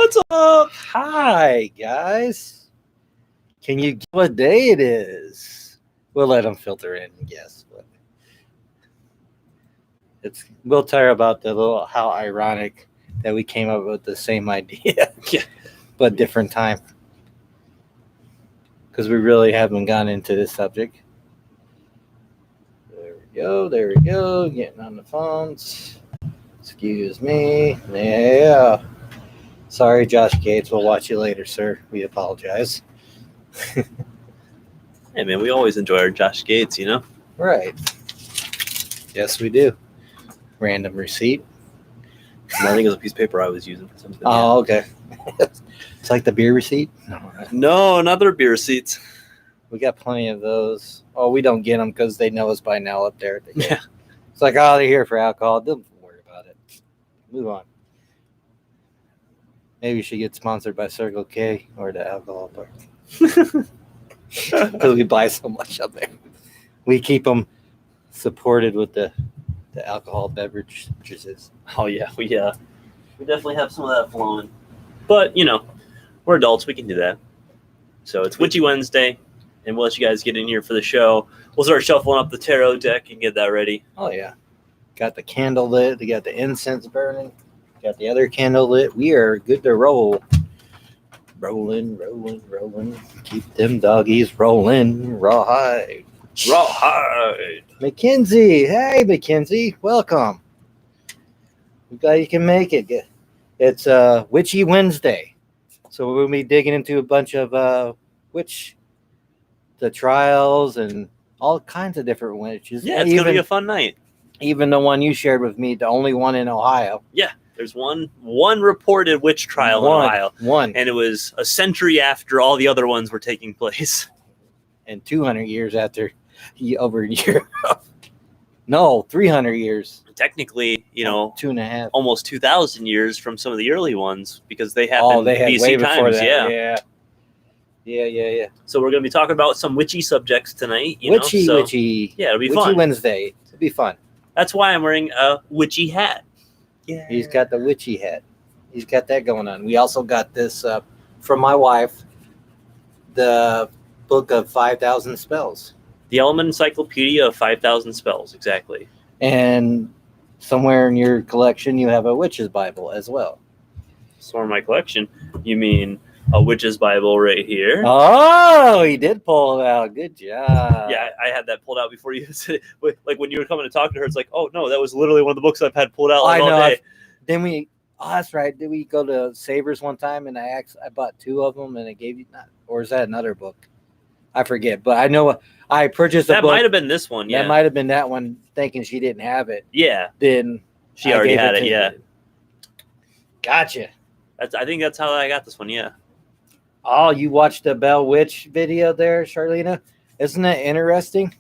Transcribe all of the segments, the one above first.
What's up? Hi, guys. Can you guess what day it is? We'll let them filter in and guess. But we'll tell you about how ironic that we came up with the same idea, but different time. Because we really haven't gone into this subject. There we go. Getting on the phones. Excuse me. Yeah. Sorry, Josh Gates. We'll watch you later, sir. We apologize. Hey, man, we always enjoy our Josh Gates, you know? Right. Yes, we do. Random receipt. I think it was a piece of paper I was using for something. Oh, okay. It's like the beer receipt? No, not their beer receipts. We got plenty of those. Oh, we don't get them because they know us by now up there. Yeah. It's like, oh, they're here for alcohol. Don't worry about it. Move on. Maybe we should get sponsored by Circle K or the alcohol part. Because we buy so much up there. We keep them supported with the alcohol beverages. Oh, yeah. We definitely have some of that flowing. But, you know, we're adults. We can do that. So it's Witchy Wednesday, and we'll let you guys get in here for the show. We'll start shuffling up the tarot deck and get that ready. Oh, yeah. Got the candle lit. We got the incense burning. Got the other candle lit. We are good to roll. Rolling. Keep them doggies rolling. Rawhide. Mackenzie. Hey, Mackenzie. Welcome. I'm glad you can make it. It's Witchy Wednesday. So we'll be digging into a bunch of the trials and all kinds of different witches. Yeah, it's going to be a fun night. Even the one you shared with me, the only one in Ohio. Yeah. There's one reported witch trial in Ohio. One. And it was a century after all the other ones were taking place. And 200 years after over a year. No, 300 years. Technically, 2.5. Almost 2,000 years from some of the early ones because they happened they had BC way times. before that. Yeah. So we're going to be talking about some witchy subjects tonight. Witchy. Yeah, it'll be Witchy fun. Wednesday. It'll be fun. That's why I'm wearing a witchy hat. Yeah. He's got the witchy hat. He's got that going on. We also got this from my wife, the book of 5,000 spells. The Element Encyclopedia of 5,000 Spells, exactly. And somewhere in your collection, you have a witch's Bible as well. So in my collection, you mean a witch's Bible right here? Oh, he did pull it out. Good job. Yeah, I had that pulled out before you. Like when you were coming to talk to her, it's like, oh no, that was literally one of the books I've had pulled out all day. Then that's right. Did we go to Savers one time and I bought 2 of them and I gave you or is that another book? I forget, but I know I purchased a book. That might have been this one. Yeah, that might have been that one. Thinking she didn't have it. Yeah. Then she already had it. Yeah. Gotcha. I think that's how I got this one. Yeah. Oh, you watched the Bell Witch video there, Charlena? Isn't that interesting?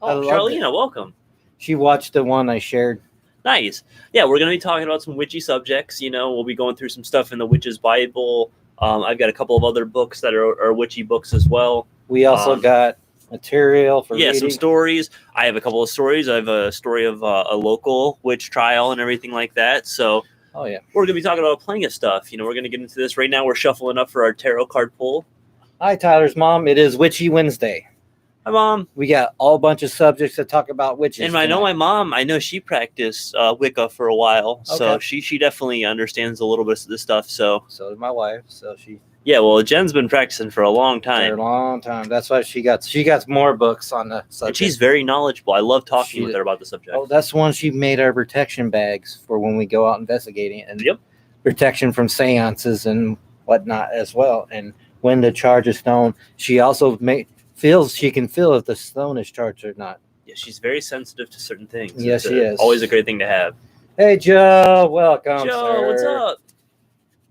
Oh, Charlena, welcome. She watched the one I shared. Nice. Yeah, we're going to be talking about some witchy subjects. We'll be going through some stuff in the Witch's Bible. I've got a couple of other books that are witchy books as well. We also got material for reading. Some stories. I have a couple of stories. I have a story of a local witch trial and everything like that. So oh, yeah. We're going to be talking about plenty of stuff. We're going to get into this right now. We're shuffling up for our tarot card pull. Hi, Tyler's mom. It is Witchy Wednesday. Hi, Mom. We got all bunch of subjects to talk about witches. And I know my mom, I know she practiced Wicca for a while. Okay. So she definitely understands a little bit of this stuff. So did my wife. So she... Yeah, well, Jen's been practicing for a long time. For a long time. That's why she got more books on the subject. And she's very knowledgeable. I love talking with her about the subject. Oh, that's one she made our protection bags for when we go out investigating. And protection from seances and whatnot as well. And when to charge a stone, she also she can feel if the stone is charged or not. Yeah, she's very sensitive to certain things. Yes, she is. Always a great thing to have. Hey, Joe. Welcome, Joe, sir. What's up?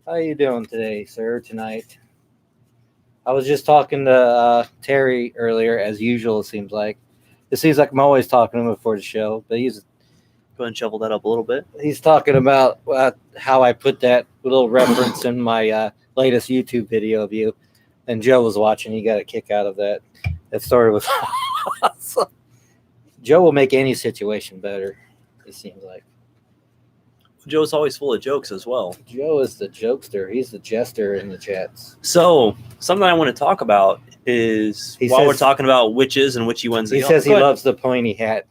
How you doing today, sir, tonight? I was just talking to Terry earlier, as usual, it seems like. It seems like I'm always talking to him before the show, but he's... Go ahead and shovel that up a little bit. He's talking about how I put that little reference in my latest YouTube video of you, and Joe was watching. He got a kick out of that. That story was awesome. Joe will make any situation better, it seems like. Joe's always full of jokes as well. Joe is the jokester. He's the jester in the chats. So something I want to talk about is while we're talking about witches and Witchy Wednesday. He says he loves the pointy hat.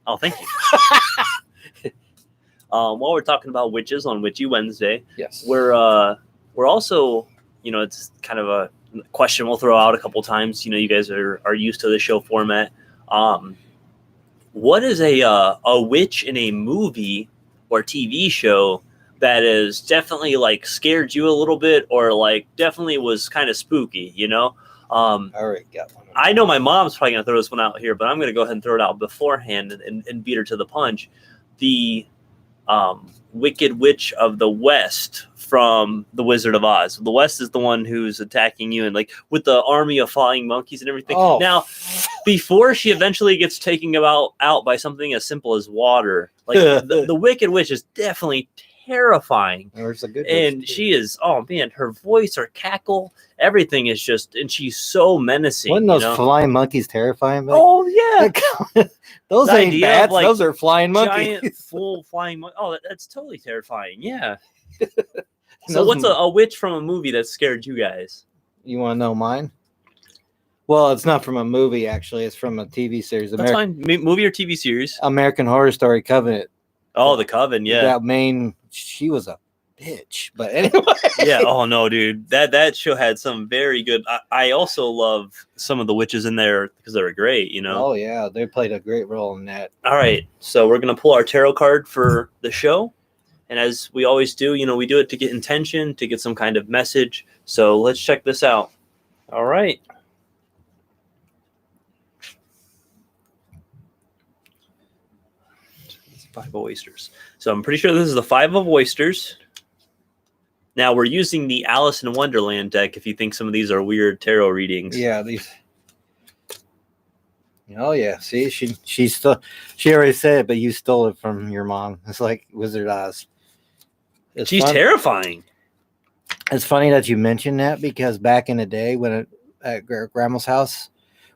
Oh, thank you. While we're talking about witches on Witchy Wednesday, yes, we're also, it's kind of a question we'll throw out a couple times. You guys are used to the show format. What is a witch in a movie or TV show that is definitely like scared you a little bit, or like definitely was kind of spooky? I already got one. I know my mom's probably gonna throw this one out here, but I'm gonna go ahead and throw it out beforehand and beat her to the punch. The Wicked Witch of the West from The Wizard of Oz. The West is the one who's attacking you, and like with the army of flying monkeys and everything. Oh. Now, before she eventually gets taken out by something as simple as water, like the Wicked Witch is definitely terrifying. There's a good and she is, oh man, her voice, her cackle, everything is just, and she's so menacing. Wasn't those flying monkeys terrifying? Oh yeah. Those The ain't idea bats. of, like, Those are flying monkeys. Giant, full flying monkey. Oh, that's totally terrifying. Yeah. So Those what's a witch from a movie that scared you guys? You want to know mine? Well, it's not from a movie, actually. It's from a TV series. That's fine. Movie or TV series? American Horror Story Covenant. Oh, the Coven, yeah. That main, she was a bitch. But anyway. Yeah, oh no, dude. That show had some very good. I also love some of the witches in there because they were great, Oh, yeah. They played a great role in that. All right. So we're going to pull our tarot card for the show. And as we always do, we do it to get intention, to get some kind of message. So let's check this out. All right. Five of oysters. So I'm pretty sure this is the Five of Oysters. Now we're using the Alice in Wonderland deck if you think some of these are weird tarot readings. Yeah, these. Oh yeah, see, she already said it, but you stole it from your mom. It's like Wizard Oz. She's terrifying. It's funny that you mentioned that because back in the day when at Grandma's house,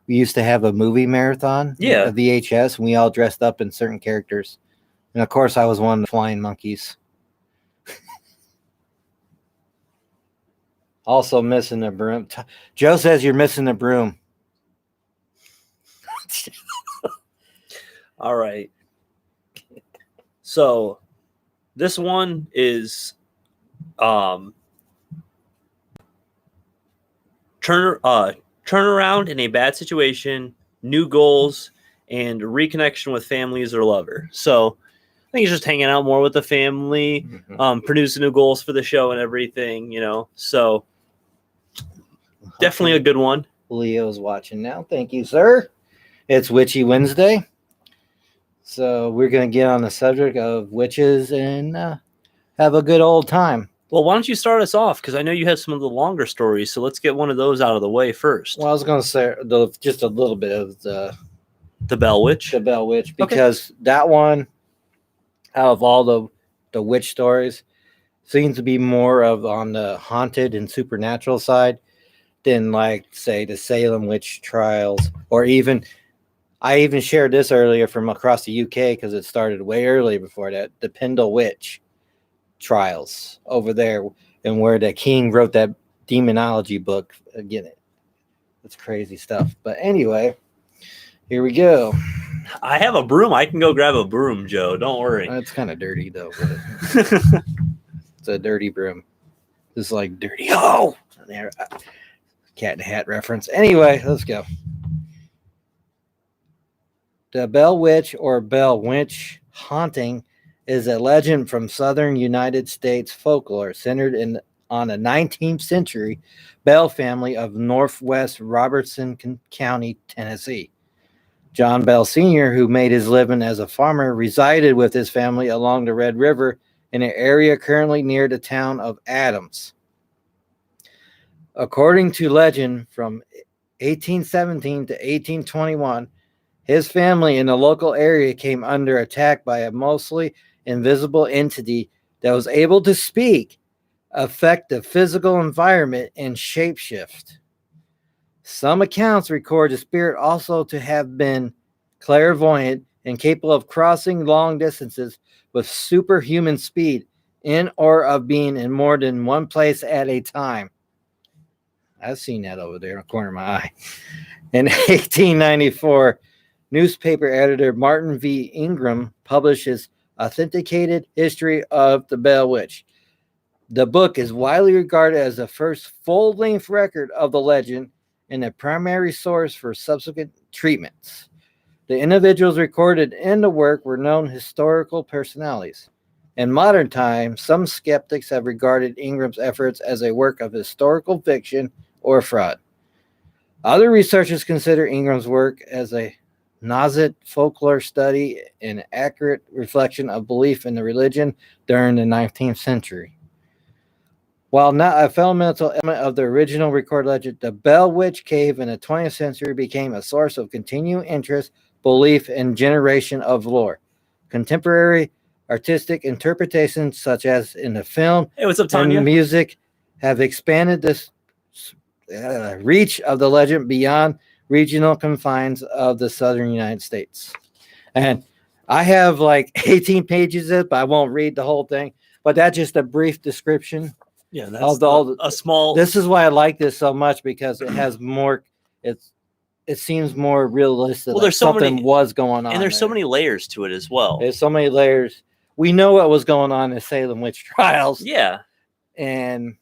we used to have a movie marathon. Yeah, a VHS, and we all dressed up in certain characters. And of course, I was one of the flying monkeys. Also missing the broom. Joe says you're missing the broom. All right. So this one is turn around in a bad situation, new goals, and reconnection with families or lover. So I think he's just hanging out more with the family, producing new goals for the show and everything, So definitely a good one. Leo's watching now. Thank you, sir. It's Witchy Wednesday. So we're going to get on the subject of witches and have a good old time. Well, why don't you start us off? Because I know you have some of the longer stories, so let's get one of those out of the way first. Well, I was going to say just a little bit of the Bell Witch. The Bell Witch, because that one, out of all the witch stories, seems to be more of on the haunted and supernatural side than, like, say, the Salem witch trials, or even, I even shared this earlier from across the UK because it started way early before that, the Pendle witch trials over there, and where the king wrote that demonology book. Again, it's crazy stuff. But anyway, here we go. I have a broom. I can go grab a broom, Joe. Don't worry. It's kind of dirty, though. It's a dirty broom. It's like dirty. Oh! There, Cat in the Hat reference. Anyway, let's go. The Bell Witch or Bell Witch haunting is a legend from southern United States folklore centered on a 19th century Bell family of northwest Robertson County, Tennessee. John Bell Sr., who made his living as a farmer, resided with his family along the Red River in an area currently near the town of Adams. According to legend, from 1817 to 1821, his family in the local area came under attack by a mostly invisible entity that was able to speak, affect the physical environment, and shapeshift. Some accounts record the spirit also to have been clairvoyant and capable of crossing long distances with superhuman speed in or of being in more than one place at a time. I've seen that over there in the corner of my eye. In 1894, newspaper editor Martin V. Ingram published his Authenticated History of the Bell Witch. The book is widely regarded as the first full-length record of the legend and the primary source for subsequent treatments. The individuals recorded in the work were known historical personalities. In modern times, some skeptics have regarded Ingram's efforts as a work of historical fiction or fraud. Other researchers consider Ingram's work as a Nazit folklore study and accurate reflection of belief in the religion during the 19th century. While not a fundamental element of the original recorded legend, the Bell Witch Cave in the 20th century became a source of continuing interest, belief, and generation of lore. Contemporary artistic interpretations, such as in the film and music, have expanded this reach of the legend beyond regional confines of the southern United States. And I have like 18 pages of it, but I won't read the whole thing. But that's just a brief description. Yeah, that's a small. This is why I like this so much, because it has more. It seems more realistic. Well, there's something was going on, and there's so many layers to it as well. There's so many layers. We know what was going on in Salem witch trials. Yeah. And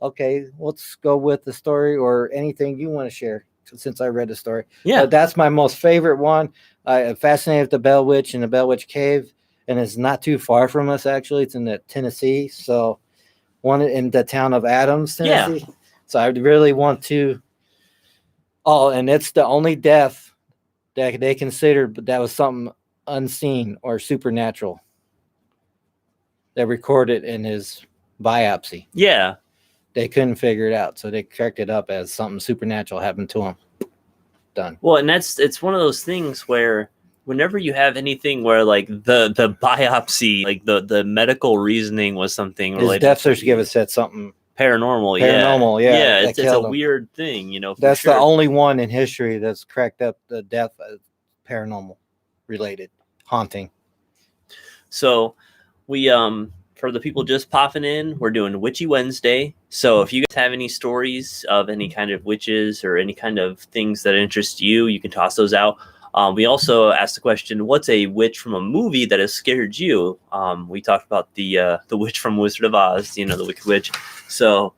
okay, let's go with the story or anything you want to share, since I read the story. Yeah, that's my most favorite one. I'm fascinated with the Bell Witch and the Bell Witch Cave, and it's not too far from us. Actually, it's in the Tennessee. So. One in the town of Adams, Tennessee. Yeah. So I really want to. Oh, and it's the only death that they considered that was something unseen or supernatural that recorded in his biopsy. Yeah. They couldn't figure it out, so they cracked it up as something supernatural happened to him. Done. Well, and it's one of those things where whenever you have anything where like the biopsy, like the medical reasoning was something his related. Death certificate said something paranormal. Yeah, it's a weird thing, That's sure. The only one in history that's cracked up the death as paranormal related haunting. So we for the people just popping in, we're doing Witchy Wednesday. So if you guys have any stories of any kind of witches or any kind of things that interest you, you can toss those out. We also asked the question, what's a witch from a movie that has scared you? We talked about the witch from Wizard of Oz, the Wicked Witch. So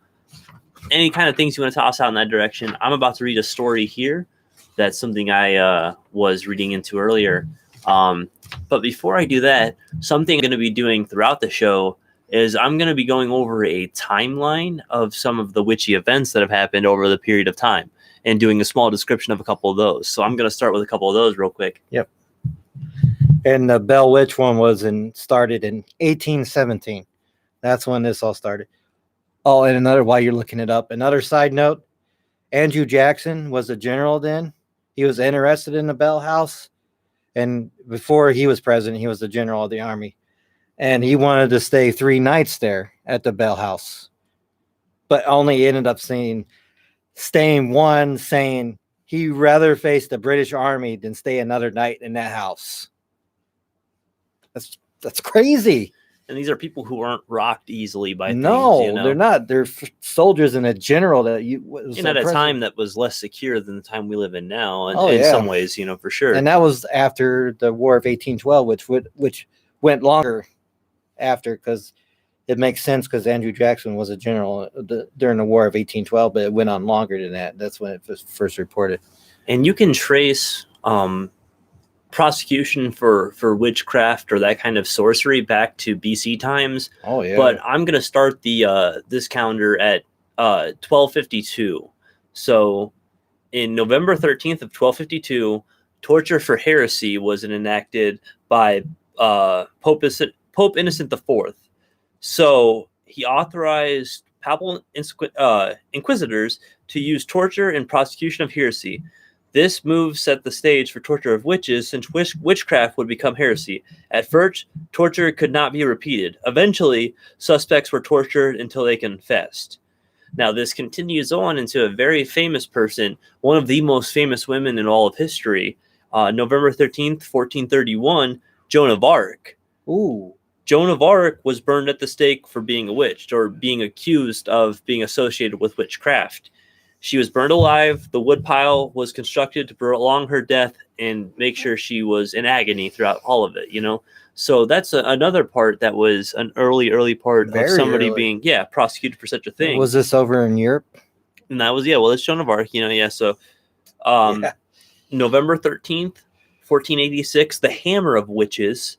any kind of things you want to toss out in that direction. I'm about to read a story here. That's something I was reading into earlier. But before I do that, something I'm going to be doing throughout the show is I'm going to be going over a timeline of some of the witchy events that have happened over the period of time, and doing a small description of a couple of those. So I'm going to start with a couple of those real quick. Yep. And the Bell Witch one started in 1817. That's when this all started. Oh, and while you're looking it up, another side note, Andrew Jackson was a general then. He was interested in the Bell House. And before he was president, he was the general of the army. And he wanted to stay 3 nights there at the Bell House. But only ended up staying one, saying he'd rather face the British Army than stay another night in that house. That's crazy. And these are people who aren't rocked easily by things. No, they're not. They're soldiers and a general that at a time that was less secure than the time we live in now. And in some ways, for sure. And that was after the War of 1812, which went longer after, because it makes sense, because Andrew Jackson was a general during the War of 1812, but it went on longer than that. That's when it was first reported. And you can trace prosecution for witchcraft or that kind of sorcery back to BC times. Oh yeah. But I'm gonna start this calendar at 1252. So in November 13th of 1252, torture for heresy was enacted by Pope Innocent IV. So he authorized papal inquisitors to use torture in prosecution of heresy. This move set the stage for torture of witches, since witchcraft would become heresy. At first, torture could not be repeated. Eventually, suspects were tortured until they confessed. Now, this continues on into a very famous person, one of the most famous women in all of history. November 13th, 1431, Joan of Arc. Ooh. Joan of Arc was burned at the stake for being a witch or being accused of being associated with witchcraft. She was burned alive. The woodpile was constructed to prolong her death and make sure she was in agony throughout all of it, you know? So that's another part that was an early part Very of somebody early. being, prosecuted for such a thing. Was this over in Europe? And that was, it's Joan of Arc, So November 13th, 1486, The Hammer of Witches,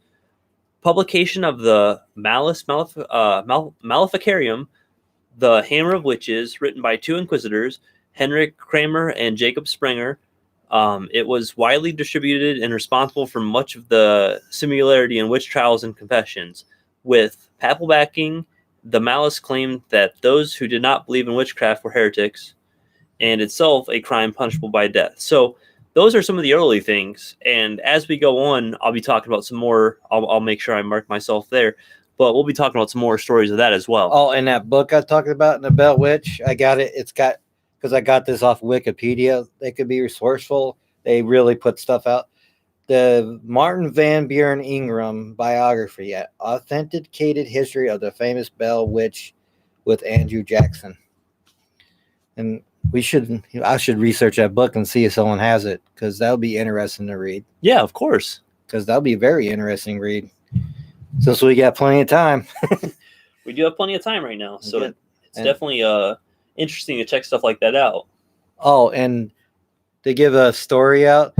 publication of the Maleficarium, The Hammer of Witches, written by two inquisitors, Henrik Kramer and Jacob Springer. It was widely distributed and responsible for much of the similarity in witch trials and confessions. With papal backing, the Malice claimed that those who did not believe in witchcraft were heretics, and itself a crime punishable by death. So those are some of the early things. And as we go on, I'll be talking about some more. I'll make sure I mark myself there. But we'll be talking about some more stories of that as well. Oh, and that book I talked about in the Bell Witch, I got it. It's got, because I got this off Wikipedia. They could be resourceful. They really put stuff out. The Martin Van Buren Ingram biography, Authenticated History of the Famous Bell Witch with Andrew Jackson. And I should research that book and see if someone has it, because that'll be interesting to read. Yeah, of course. Because that'll be a very interesting read. Since we got plenty of time. We do have plenty of time right now. So it's definitely interesting to check stuff like that out. Oh, and to give a story out,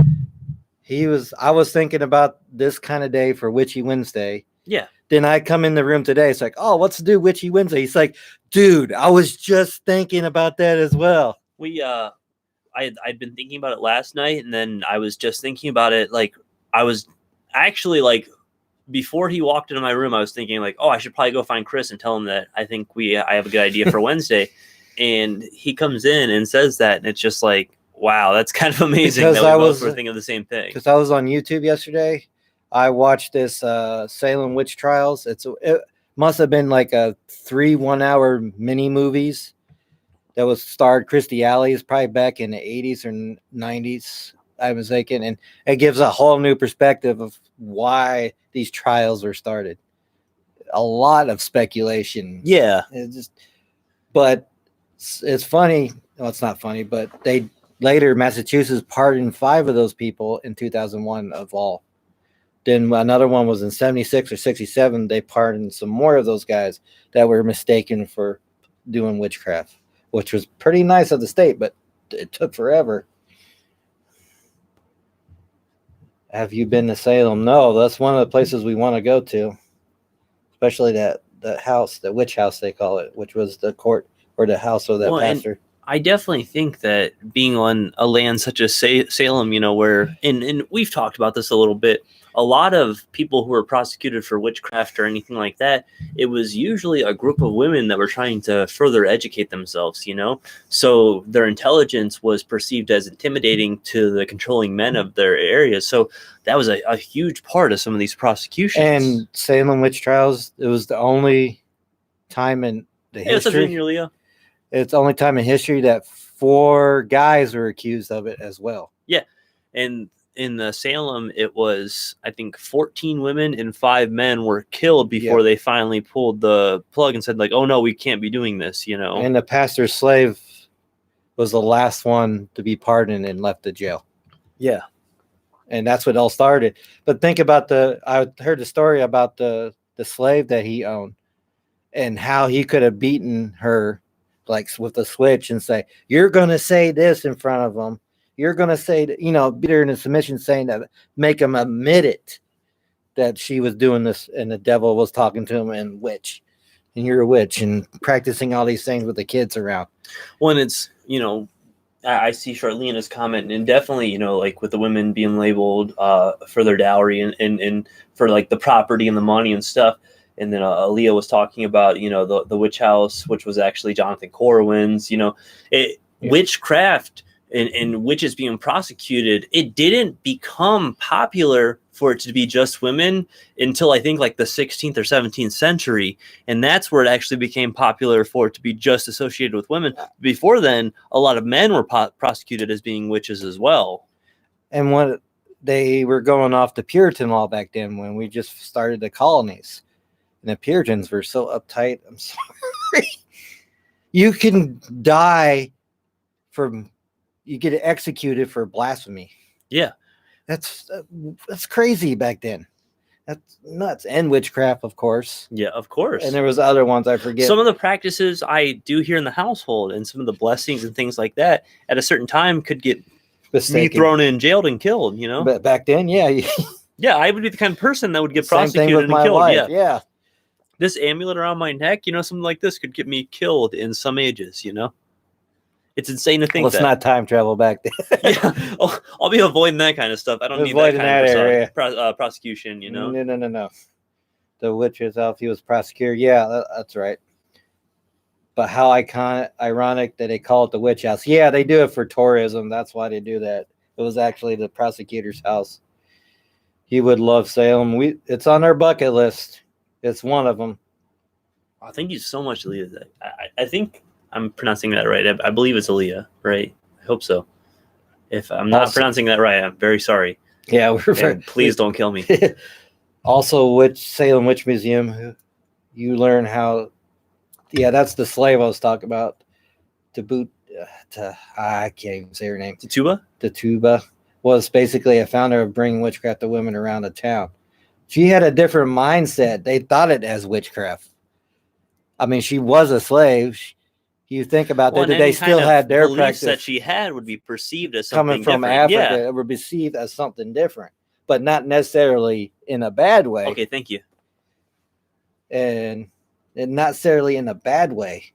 I was thinking about this kind of day for Witchy Wednesday. Yeah. Then I come in the room today. It's like, oh, what's to do Witchy Wednesday? He's like, dude, I was just thinking about that as well. I'd been thinking about it last night, and then I was just thinking about it. Like, I was actually like, before he walked into my room, I was thinking like, oh, I should probably go find Chris and tell him that I think I have a good idea for Wednesday. And he comes in and says that, and it's just like, wow, that's kind of amazing because that we both were thinking of the same thing. Because I was on YouTube yesterday. I watched this Salem witch trials. It must have been like a 3 1-hour mini movies that was starred Christy Alley. It's probably back in the 80s or 90s, I was thinking. And it gives a whole new perspective of why these trials were started. A lot of speculation. Yeah. But it's funny. Well, it's not funny, but later Massachusetts pardoned 5 of those people in 2001 of all. Then another one was in 76 or 67. They pardoned some more of those guys that were mistaken for doing witchcraft, which was pretty nice of the state, but it took forever. Have you been to Salem? No, that's one of the places we want to go to, especially the house, the witch house they call it, which was the court or the house of that pastor. I definitely think that being on a land such as Salem, where, and we've talked about this a little bit, a lot of people who were prosecuted for witchcraft or anything like that, it was usually a group of women that were trying to further educate themselves, so their intelligence was perceived as intimidating to the controlling men of their areas. So that was a huge part of some of these prosecutions. And Salem witch trials, it was the only time in the history. It's the only time in history that 4 guys were accused of it as well. Yeah. And in the Salem, it was, I think, 14 women and 5 men were killed before they finally pulled the plug and said, like, oh, no, we can't be doing this, And the pastor's slave was the last one to be pardoned and left the jail. Yeah. And that's what all started. But think about I heard the story about the slave that he owned and how he could have beaten her, like with a switch, and say, you're going to say this in front of them. You're going to say, beat her in a submission, saying that, make him admit it, that she was doing this and the devil was talking to him and witch. And you're a witch, and practicing all these things with the kids around. When it's, I see Charlena's comment, and definitely, like with the women being labeled for their dowry and for like the property and the money and stuff. And then Aaliyah was talking about, the witch house, which was actually Jonathan Corwin's, witchcraft and witches being prosecuted. It didn't become popular for it to be just women until I think like the 16th or 17th century. And that's where it actually became popular for it to be just associated with women. Before then, a lot of men were prosecuted as being witches as well. And when they were going off the Puritan law back then, when we just started the colonies, And the Puritans were so uptight. I'm sorry. You can die you get executed for blasphemy. Yeah. That's crazy back then. That's nuts. And witchcraft, of course. Yeah, of course. And there was other ones I forget. Some of the practices I do here in the household and some of the blessings and things like that at a certain time could get me thrown in jailed and killed, you know? But back then, yeah. Yeah, I would be the kind of person that would get Same prosecuted thing with and my killed. wife. Yeah. This amulet around my neck, you know, something like this could get me killed in some ages, you know? It's insane to think Well, it's not time travel back then. Yeah, I'll be avoiding that kind of stuff. I don't need that kind of prosecution, you know? No. The witch herself, he was prosecutor. Yeah, that's right. But how ironic that they call it the witch house. Yeah, they do it for tourism. That's why they do that. It was actually the prosecutor's house. He would love Salem. It's on our bucket list. It's one of them. Oh, thank you so much, Aaliyah. I think I'm pronouncing that right. I believe it's Aaliyah, right? I hope so. If I'm not pronouncing that right, I'm very sorry. Yeah, please don't kill me. Also, Salem Witch Museum, you learn how. Yeah, that's the slave I was talking about. I can't even say her name. Tituba was basically a founder of bringing witchcraft to women around the town. She had a different mindset. They thought it as witchcraft. I mean, she was a slave. You think about that, they still had their practice that she had would be perceived as something coming from different. Africa. It would be perceived as something different, but not necessarily in a bad way. Okay, thank you. And not necessarily in a bad way.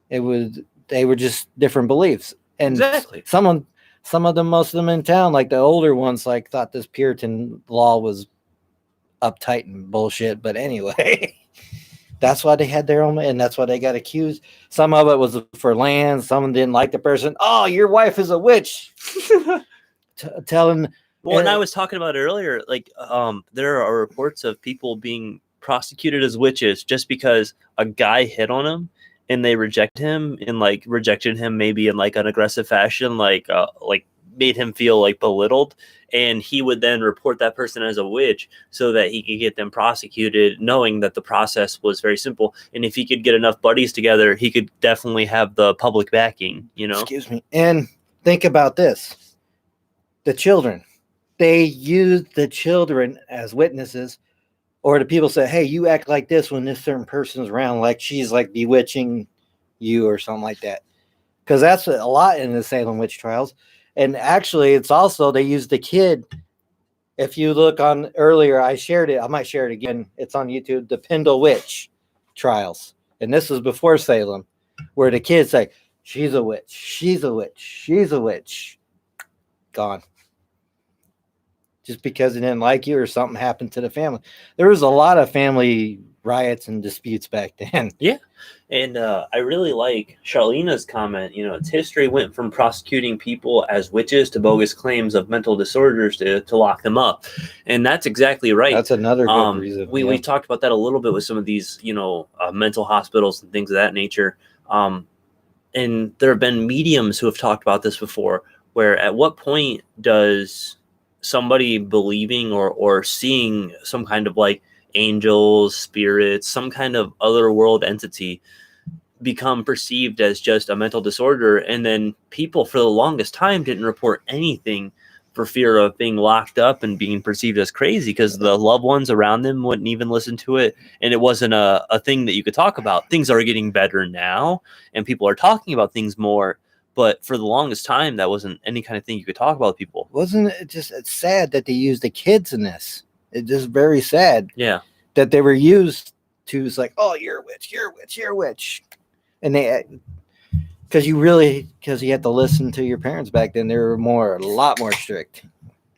They were just different beliefs, and exactly. Some of them, most of them in town, like the older ones, like thought this Puritan law was uptight and bullshit. But anyway. That's why they had their own, and that's why they got accused. Some of it was for land. Some didn't like the person. Oh, your wife is a witch. Telling. Well, and I was talking about it earlier. Like, there are reports of people being prosecuted as witches just because a guy hit on him and they rejected him maybe in like an aggressive fashion, like made him feel like belittled, and he would then report that person as a witch so that he could get them prosecuted, knowing that the process was very simple. And if he could get enough buddies together, he could definitely have the public backing, you know? Excuse me. And think about this. The children. They used the children as witnesses, or the people say, hey, you act like this when this certain person's around, like she's like bewitching you or something like that. Because that's a lot in the Salem witch trials. And actually, it's also, they use the kid. If you look on earlier, I shared it. I might share it again. It's on YouTube, the Pendle Witch trials. And this was before Salem, where the kids say, she's a witch, she's a witch, she's a witch. Gone. Just because they didn't like you or something happened to the family. There was a lot of family riots and disputes back then. Yeah. And I really like Charlena's comment. You know, its history went from prosecuting people as witches to bogus claims of mental disorders to lock them up. And that's exactly right. That's another good reason. We talked about that a little bit with some of these, mental hospitals and things of that nature. And there have been mediums who have talked about this before, where at what point does somebody believing or seeing some kind of like angels, spirits, some kind of otherworld entity become perceived as just a mental disorder? And then people for the longest time didn't report anything for fear of being locked up and being perceived as crazy, because the loved ones around them wouldn't even listen to it. And it wasn't a thing that you could talk about. Things are getting better now and people are talking about things more. But for the longest time, that wasn't any kind of thing you could talk about with people. Wasn't it just, it's sad that they used the kids in this. It's just very sad. Yeah. That they were used to, it's like, oh, you're a witch, you're a witch, you're a witch. And because you had to listen to your parents back then. They were a lot more strict.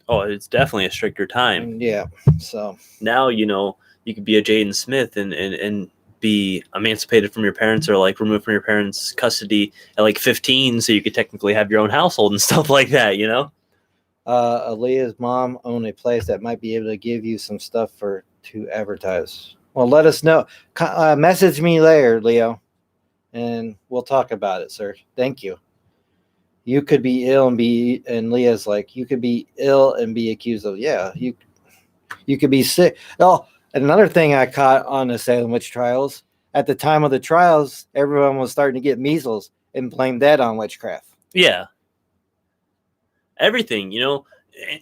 Oh, it's definitely a stricter time. Yeah. So now, you could be a Jaden Smith and be emancipated from your parents, or like removed from your parents' custody at like 15, so you could technically have your own household and stuff like that, Aaliyah's mom owned a place that might be able to give you some stuff to advertise. Well, let us know. Message me later, Leo, and we'll talk about it, sir. Thank you. You could be ill and Leah's like, you could be ill and be accused of, you could be sick. Oh, Another thing I caught on the Salem witch trials, at the time of the trials, everyone was starting to get measles and blamed that on witchcraft. Yeah. Everything,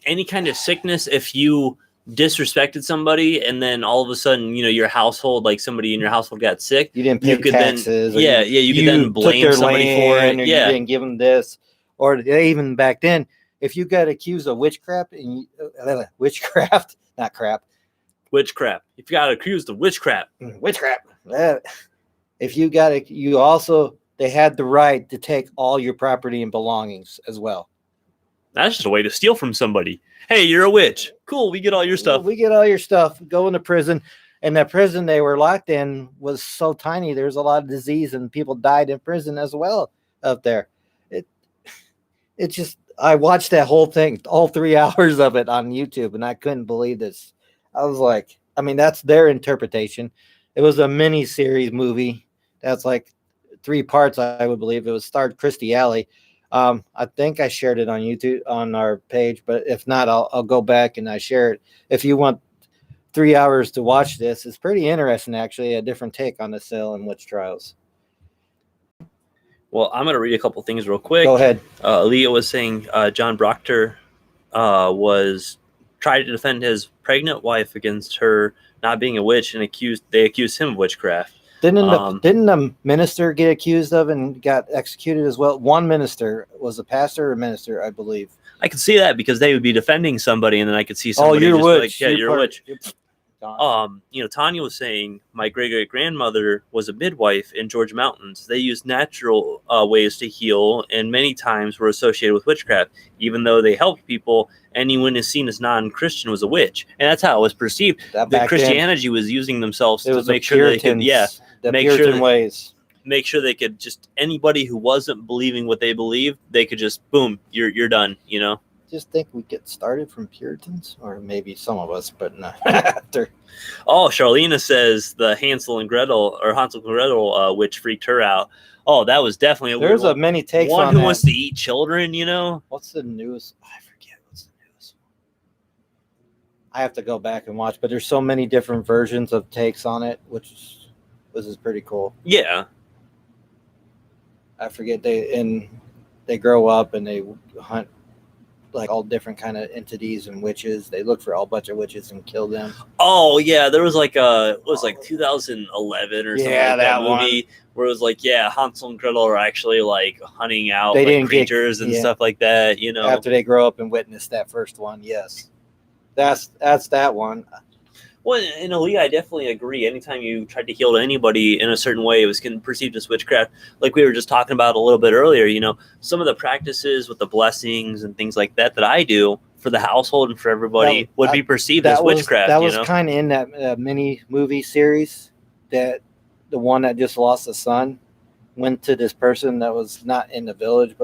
any kind of sickness, if you disrespected somebody and then all of a sudden, your household, like somebody in your household got sick, You didn't pay taxes. Then, you could then blame somebody for it. Or you didn't give them this. Or even back then, if you got accused of witchcraft, witchcraft, not crap. Witchcraft. If you got accused of witchcraft. Witchcraft. If you got it, they had the right to take all your property and belongings as well. That's just a way to steal from somebody. Hey, you're a witch. Cool, we get all your stuff. We get all your stuff. Go into prison. And that prison they were locked in was so tiny. There's a lot of disease and people died in prison as well up there. It just, I watched that whole thing, all 3 hours of it on YouTube, and I couldn't believe this. I was like, I mean, that's their interpretation. It was a mini series movie. That's like 3 parts, I would believe. It was starred Christy Alley. I think I shared it on YouTube on our page, but if not, I'll go back and I share it. If you want 3 hours to watch this, it's pretty interesting, actually, a different take on the Salem witch trials. Well, I'm going to read a couple things real quick. Go ahead. Leah was saying John Proctor was tried to defend his pregnant wife against her not being a witch, and they accused him of witchcraft. Didn't the minister get accused of and got executed as well? One minister was a pastor or minister, I believe. I could see that because they would be defending somebody, and then I could see somebody you're just witch. like, yeah, you're a witch. Tanya was saying my great-great-grandmother was a midwife in Georgia mountains. They used natural ways to heal, and many times were associated with witchcraft. Even though they helped people, anyone who is seen as non-Christian was a witch, and that's how it was perceived. That Christianity was using themselves to make sure they could, make sure they could just anybody who wasn't believing what they believed, they could just boom, you're done. Just think we get started from Puritans, or maybe some of us, but not after. Oh, Charlena says the Hansel and Gretel witch freaked her out. Oh, that was definitely a There's weird many takes on one who that. wants to eat children. What's the news? I forget what's the news. I have to go back and watch, but there's so many different versions of takes on it, which is pretty cool. Yeah, I forget they grow up and they hunt like all different kind of entities and witches. They look for a bunch of witches and kill them. Oh yeah, there was like 2011 or something like that movie where it was like, yeah, Hansel and Gretel are actually like hunting out creatures and stuff like that. After they grow up and witness that first one, yes, that's that one. Well, in Aaliyah, I definitely agree. Anytime you tried to heal anybody in a certain way, it was perceived as witchcraft. Like we were just talking about a little bit earlier, some of the practices with the blessings and things like that I do for the household and for everybody would be perceived as witchcraft. That was kind of in that mini movie series, that the one that just lost a son went to this person that was not in the village,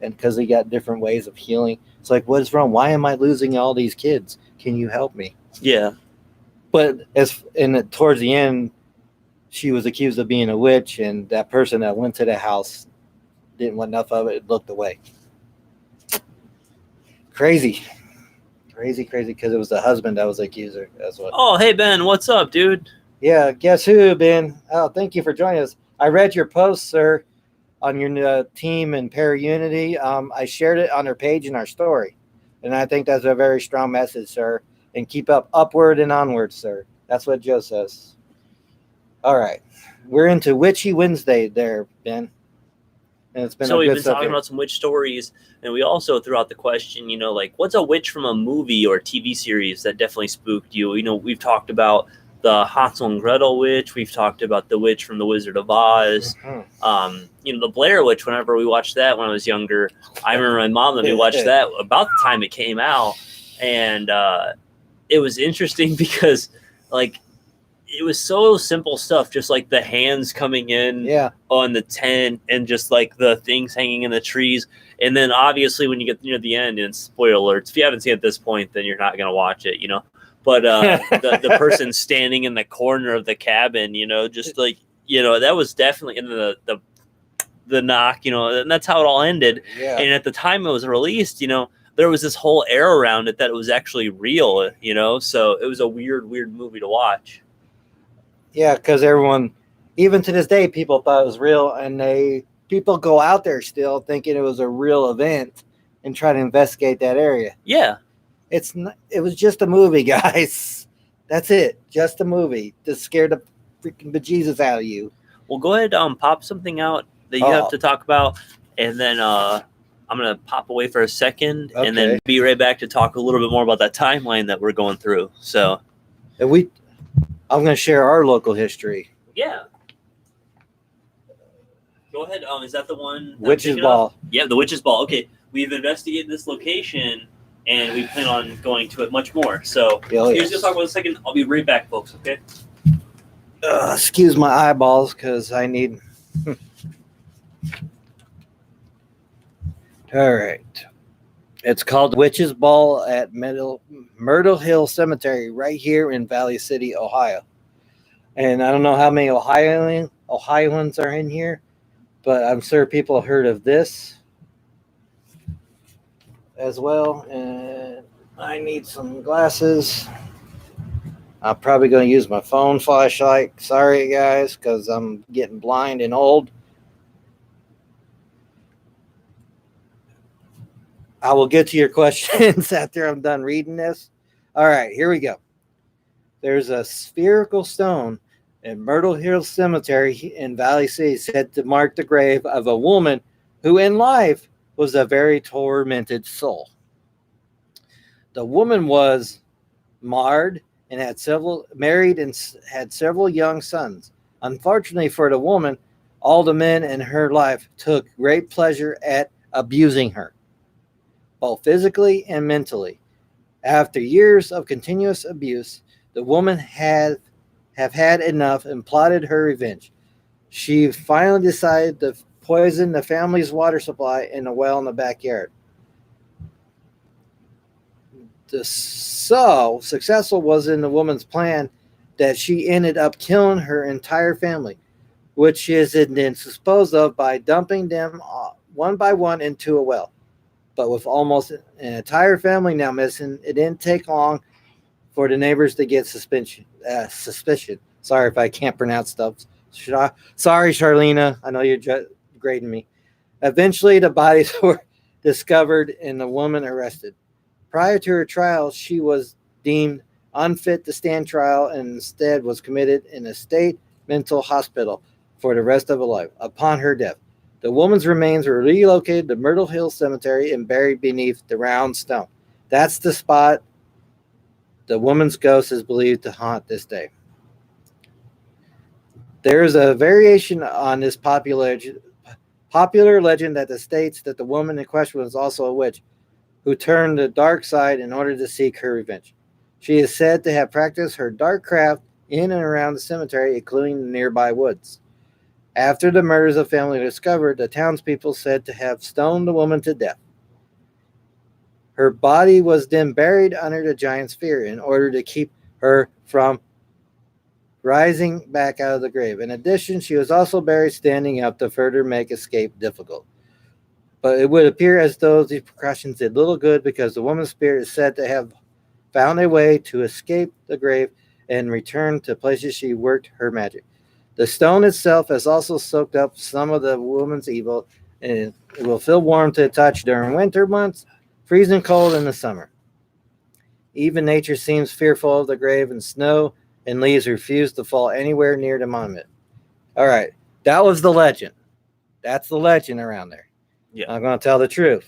and because he got different ways of healing. It's like, what is wrong? Why am I losing all these kids? Can you help me? Yeah. But towards the end, she was accused of being a witch, and that person that went to the house didn't want enough of it, looked away. Crazy, because it was the husband that was the accuser. That's what. Oh, hey, Ben, what's up, dude? Yeah, guess who, Ben? Oh, thank you for joining us. I read your post, sir, on your team and Para-Unity. I shared it on our page in our story, and I think that's a very strong message, sir. And keep up, upward and onward, sir. That's what Joe says. All right. We're into Witchy Wednesday there, Ben. And it's been we've been talking about some witch stories, and we also threw out the question, like, what's a witch from a movie or TV series that definitely spooked you? We've talked about the Hansel and Gretel witch. We've talked about the witch from The Wizard of Oz. Mm-hmm. The Blair Witch, whenever we watched that when I was younger, I remember my mom let me watch that about the time it came out, and it was interesting because, like, it was so simple stuff, just like the hands coming in on the tent and just like the things hanging in the trees. And then obviously when you get near the end, and spoiler alerts, if you haven't seen it at this point, then you're not going to watch it, But the person standing in the corner of the cabin, just like, that was definitely in the knock, and that's how it all ended. Yeah. And at the time it was released, the there was this whole air around it that it was actually real, you know. So it was a weird movie to watch. Yeah, because everyone, even to this day, people thought it was real, and people go out there still thinking it was a real event and try to investigate that area. Yeah, It's not, it was just a movie, guys. That's it, just a movie to scare the freaking bejesus out of you. well, go ahead, pop something out that you have to talk about, and then I'm gonna pop away for a second, and then be right back to talk a little bit more about that timeline that we're going through. So, I'm gonna share our local history. Yeah. Go ahead. Is that the one? Witch's Ball. Yeah, the Witch's Ball. Okay, we've investigated this location, and we plan on going to it much more. So, here's gonna talk about a second. I'll be right back, folks. Okay. Excuse my eyeballs, because I need. All right. It's called Witch's Ball at Myrtle Hill Cemetery right here in Valley City, Ohio. And I don't know how many Ohioans are in here, but I'm sure people have heard of this as well. And I need some glasses. I'm probably going to use my phone flashlight. Sorry, guys, because I'm getting blind and old. I will get to your questions after I'm done reading this. All right, here we go. There's a spherical stone in Myrtle Hill Cemetery in Valley City said to mark the grave of a woman who in life was a very tormented soul. The woman was marred and married and had several young sons. Unfortunately for the woman, all the men in her life took great pleasure at abusing her, both physically and mentally. After years of continuous abuse, the woman have had enough and plotted her revenge. She finally decided to poison the family's water supply in a well in the backyard. So successful was in the woman's plan that she ended up killing her entire family, which is then disposed of by dumping them one by one into a well. But with almost an entire family now missing, it didn't take long for the neighbors to get suspicion. Sorry if I can't pronounce stuff. Sorry, Charlena. I know you're grading me. Eventually, the bodies were discovered and the woman arrested. Prior to her trial, she was deemed unfit to stand trial and instead was committed in a state mental hospital for the rest of her life. Upon her death, the woman's remains were relocated to Myrtle Hill Cemetery and buried beneath the round stone. That's the spot the woman's ghost is believed to haunt this day. There is a variation on this popular legend that states that the woman in question was also a witch who turned the dark side in order to seek her revenge. She is said to have practiced her dark craft in and around the cemetery, including the nearby woods. After the murders of family were discovered, the townspeople said to have stoned the woman to death. Her body was then buried under the giant sphere in order to keep her from rising back out of the grave. In addition, she was also buried standing up to further make escape difficult. But it would appear as though these precautions did little good because the woman's spirit is said to have found a way to escape the grave and return to places she worked her magic. The stone itself has also soaked up some of the woman's evil, and it will feel warm to the touch during winter months, freezing cold in the summer. Even nature seems fearful of the grave, and snow and leaves refuse to fall anywhere near the monument. All right, that was the legend. That's the legend around there. Yeah. I'm going to tell the truth.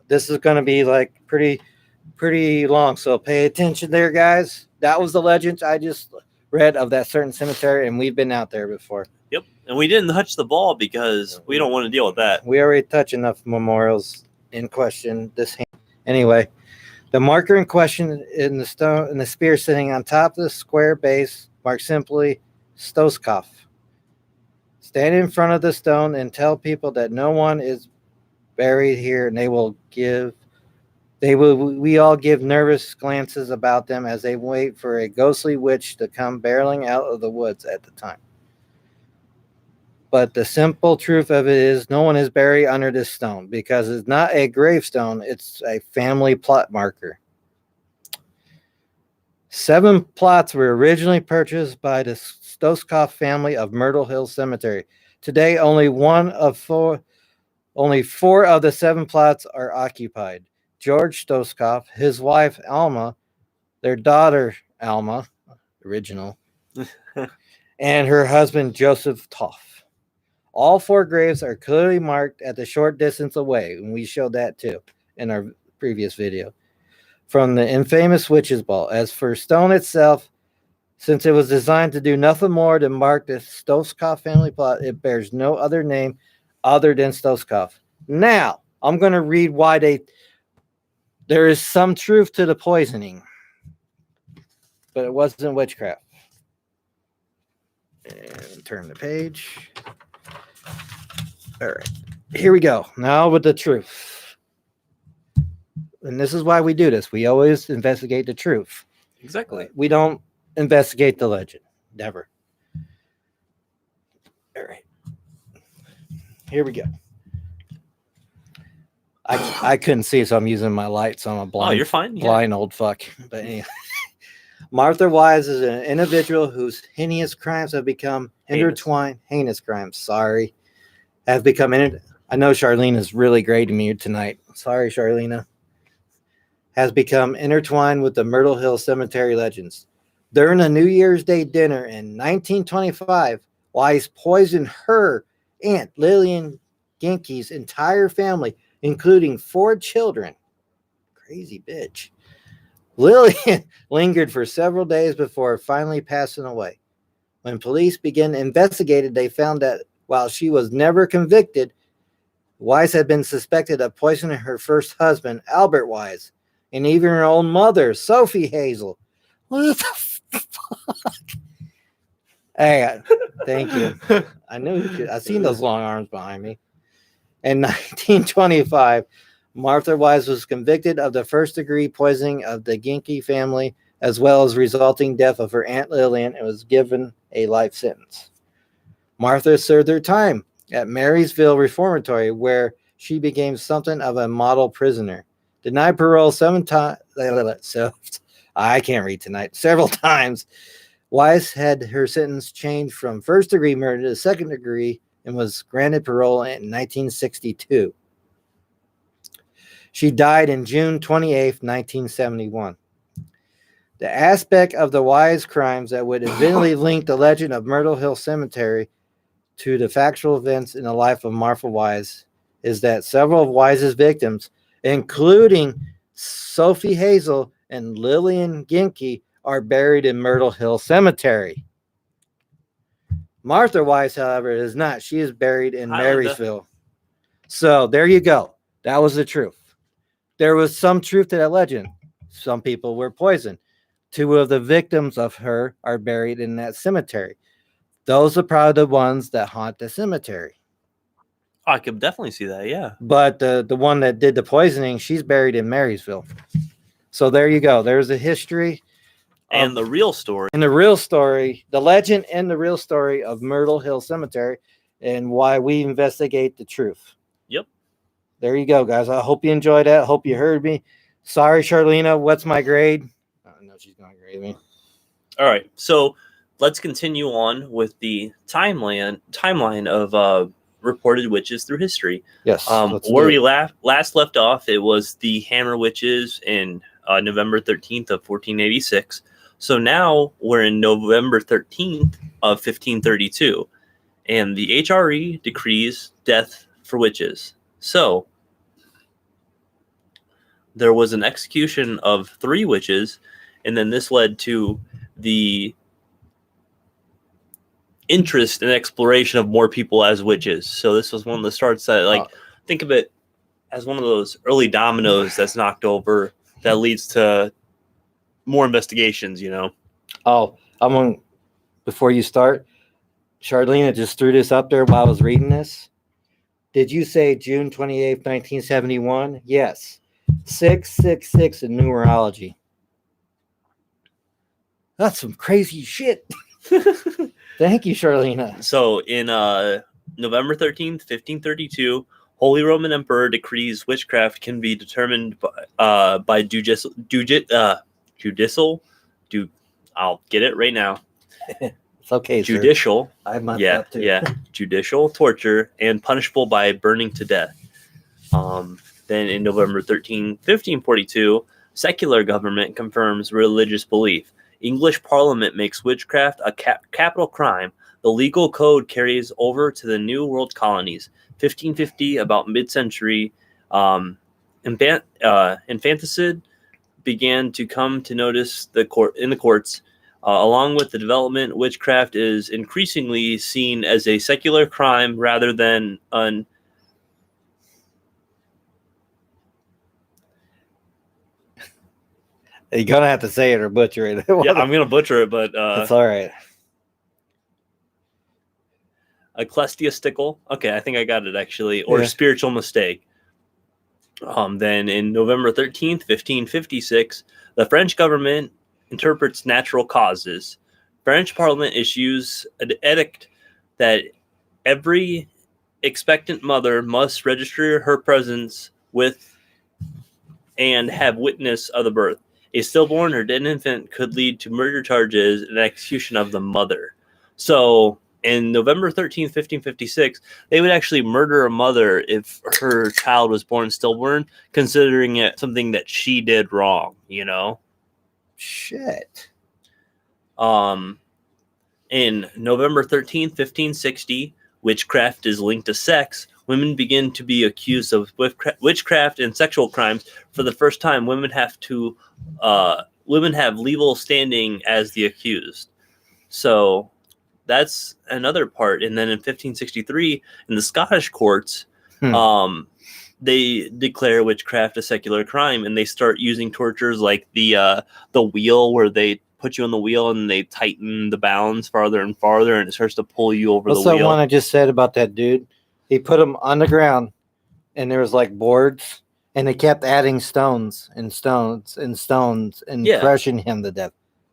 This is going to be like pretty long, so pay attention there, guys. That was the legend I just read of that certain cemetery, and we've been out there before. Yep, and we didn't touch the ball because we don't want to deal with that. We already touched enough memorials in question. Anyway, the marker in question in the stone and the spear sitting on top of the square base marked simply Stoskopf. Stand in front of the stone and tell people that no one is buried here, and we all give nervous glances about them as they wait for a ghostly witch to come barreling out of the woods at the time. But the simple truth of it is no one is buried under this stone because it's not a gravestone. It's a family plot marker. 7 plots were originally purchased by the Stoskopf family of Myrtle Hill Cemetery. Today, only 4 of the 7 plots are occupied. George Stoskopf, his wife Alma, their daughter Alma, original, and her husband Joseph Toff. All 4 graves are clearly marked at the short distance away, and we showed that too in our previous video, from the infamous Witch's Ball. As for stone itself, since it was designed to do nothing more than mark the Stoskopf family plot, it bears no other name other than Stoskopf. Now, I'm going to read why there is some truth to the poisoning, but it wasn't witchcraft. And turn the page. All right, here we go. Now with the truth. And this is why we do this. We always investigate the truth. Exactly. We don't investigate the legend. Never. All right. Here we go. I couldn't see, so I'm using my light, so I'm a blind, you're fine. blind old fuck. But anyway. Martha Wise is an individual whose heinous crimes have become intertwined. Heinous crimes, sorry. Have become I know Charlene is really great to me tonight. Sorry, Charlena. Has become intertwined with the Myrtle Hill Cemetery legends. During a New Year's Day dinner in 1925, Wise poisoned her aunt Lillian Genke's entire family, including 4 children. Crazy bitch. Lillian lingered for several days before finally passing away. When police began investigating, they found that while she was never convicted, Wise had been suspected of poisoning her first husband, Albert Wise, and even her own mother, Sophie Hazel. What the fuck? Hey, thank you. I knew you could. I seen those long arms behind me. In 1925, Martha Wise was convicted of the first-degree poisoning of the Genke family, as well as resulting death of her Aunt Lillian, and was given a life sentence. Martha served her time at Marysville Reformatory, where she became something of a model prisoner. Denied parole 7 times. So I can't read tonight. Several times. Wise had her sentence changed from first-degree murder to second-degree and was granted parole in 1962. She died in June 28, 1971. The aspect of the Wise crimes that would eventually link the legend of Myrtle Hill Cemetery to the factual events in the life of Martha Wise is that several of Wise's victims, including Sophie Hazel and Lillian Genke, are buried in Myrtle Hill Cemetery. Martha Wise, however, is not. She is buried in Marysville. So there you go. That was the truth. There was some truth to that legend. Some people were poisoned. 2 of the victims of her are buried in that cemetery. Those are probably the ones that haunt the cemetery. I could definitely see that, yeah. But the one that did the poisoning, she's buried in Marysville. So there you go. There's a history. And the real story. And the real story, the legend and the real story of Myrtle Hill Cemetery and why we investigate the truth. Yep. There you go, guys. I hope you enjoyed that. I hope you heard me. Sorry, Charlena. What's my grade? I don't know. She's going to grade me. All right. So let's continue on with the timeline of reported witches through history. Yes. Where we last left off, it was the Hammer Witches in November 13th of 1486. So now we're in November 13th of 1532, and the HRE decrees death for witches. So there was an execution of 3 witches, and then this led to the interest and exploration of more people as witches. So this was one of the starts that, think of it as one of those early dominoes that's knocked over that leads to more investigations, you know. Oh, before you start, Charlena just threw this up there while I was reading this. Did you say June 28th, 1971? Yes. 666 in numerology. That's some crazy shit. Thank you, Charlena. So in November 13th, 1532, Holy Roman Emperor decrees witchcraft can be determined by I'll get it right now. It's okay, Judicial. sir. I messed up too. Judicial torture and punishable by burning to death. Then in November 1542, secular government confirms religious belief. English Parliament makes witchcraft a capital crime. The legal code carries over to the New World colonies. 1550, about mid-century, infanticide began to come to notice in the courts. Along with the development, witchcraft is increasingly seen as a secular crime rather than an You're gonna have to say it or butcher it. Yeah, I'm gonna butcher it, but it's all right. Ecclesiastical. Okay, I think I got it actually, or spiritual mistake. Then in November 13th, 1556, the French government interprets natural causes. French Parliament issues an edict that every expectant mother must register her presence with and have witness of the birth. A stillborn or dead infant could lead to murder charges and execution of the mother. So in November 13th, 1556, they would actually murder a mother if her child was born stillborn, considering it something that she did wrong, you know? Shit. In November 13th, 1560, witchcraft is linked to sex. Women begin to be accused of witchcraft and sexual crimes. For the first time, women have legal standing as the accused. So that's another part. And then in 1563, in the Scottish courts, they declare witchcraft a secular crime, and they start using tortures like the wheel, where they put you on the wheel and they tighten the bounds farther and farther, and it starts to pull you over the wheel. What's that one I just said about that dude? He put him on the ground, and there was like boards, and they kept adding stones and crushing him to death.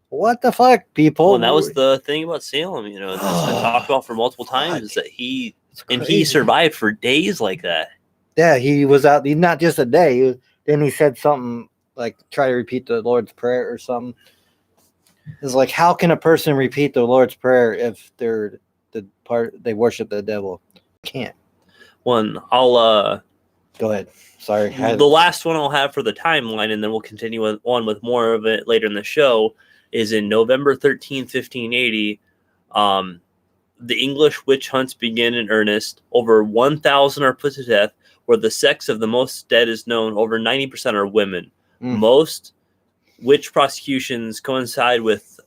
What the fuck, people? Well, and that was the thing about Salem, you know, it's been talked about for multiple times, is that he survived for days like that. Yeah, he was out, not just a day. Then he said something like, try to repeat the Lord's Prayer or something. It's like, how can a person repeat the Lord's Prayer if they worship the devil? Can't. I'll go ahead. Sorry. The last one I'll have for the timeline, and then we'll continue on with more of it later in the show, is in November 13th, 1580. The English witch hunts begin in earnest. Over 1,000 are put to death. Where the sex of the most dead is known, over 90% are women. Most witch prosecutions coincide with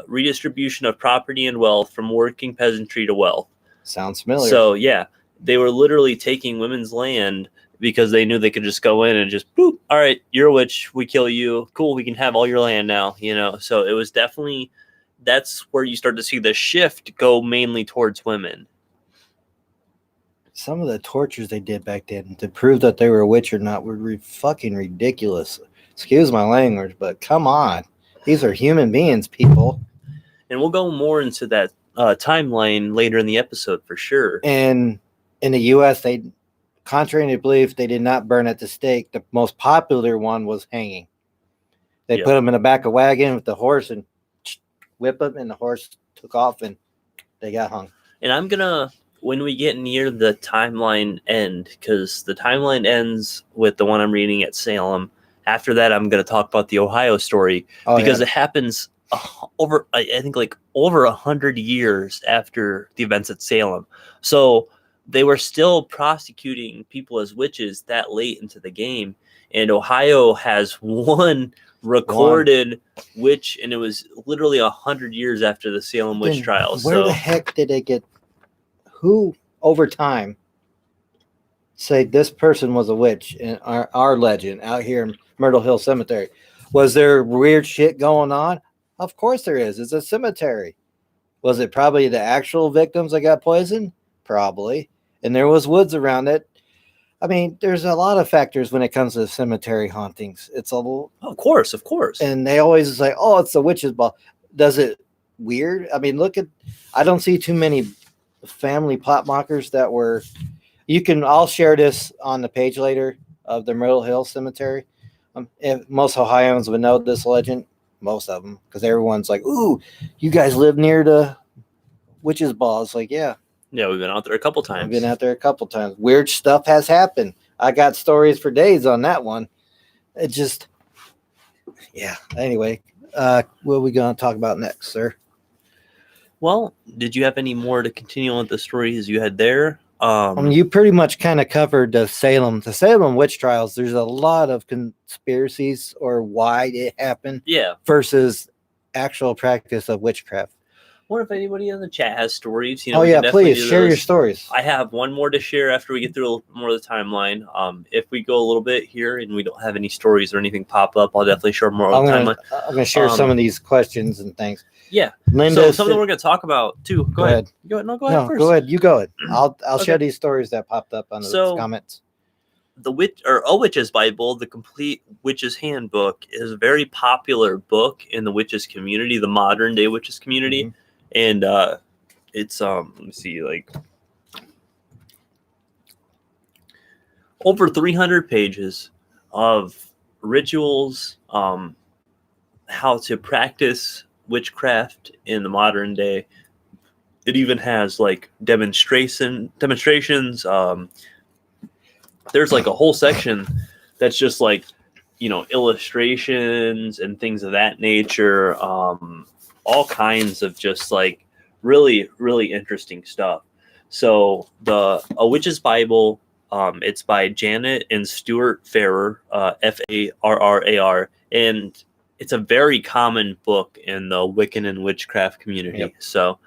redistribution of property and wealth from working peasantry to wealth. Sounds familiar. So, yeah, they were literally taking women's land because they knew they could just go in and just, boop, all right, you're a witch, we kill you. Cool, we can have all your land now, you know. So it was definitely, that's where you start to see the shift go mainly towards women. Some of the tortures they did back then to prove that they were a witch or not were fucking ridiculous. Excuse my language, but come on. These are human beings, people. And we'll go more into that timeline later in the episode for sure. And in the U.S., contrary to belief, they did not burn at the stake. The most popular one was hanging. They put them in the back of a wagon with the horse and whip them, and the horse took off, and they got hung. And I'm going to, when we get near the timeline end, because the timeline ends with the one I'm reading at Salem. After that, I'm going to talk about the Ohio story, because it happens over 100 years after the events at Salem. So they were still prosecuting people as witches that late into the game. And Ohio has one recorded witch, and it was literally 100 years after the Salem witch trials. Where the heck did they get... Who over time say this person was a witch in our legend out here in Myrtle Hill Cemetery? Was there weird shit going on? Of course there is. It's a cemetery. Was it probably the actual victims that got poisoned? Probably. And there was woods around it. I mean, there's a lot of factors when it comes to cemetery hauntings. It's a little... Of course. And they always say, oh, it's the witch's ball. Does it weird? I mean, I don't see too many family pot mockers that were. I'll share this on the page later of the Myrtle Hill Cemetery. If most Ohioans would know this legend, most of them, because everyone's like, "Ooh, you guys live near the witch's ball." It's like, yeah, we've been out there a couple times. I've been out there a couple times. Weird stuff has happened. I got stories for days on that one. It just, yeah. Anyway, what are we going to talk about next, sir? Well, did you have any more to continue on with the stories you had there? You pretty much kind of covered the Salem witch trials. There's a lot of conspiracies or why it happened. Yeah. Versus actual practice of witchcraft. What if anybody in the chat has stories? Please share your stories. I have one more to share after we get through a little more of the timeline. If we go a little bit here and we don't have any stories or anything pop up, I'll definitely share more of the timeline. I'm going to share some of these questions and things. Yeah. Linda, so something we're going to talk about too. Go ahead. Go ahead first. Go ahead. You go ahead. I'll share these stories that popped up on the comments. A Witch's Bible, the complete Witch's Handbook, is a very popular book in the witches community, the modern day witches community. Mm-hmm. And it's let me see, like over 300 pages of rituals, how to practice witchcraft in the modern day. It even has like demonstrations. There's like a whole section that's just like, illustrations and things of that nature. All kinds of just like really, really interesting stuff. So A Witch's Bible, it's by Janet and Stuart Farrar, Farrar, and it's a very common book in the Wiccan and witchcraft community. Yep. So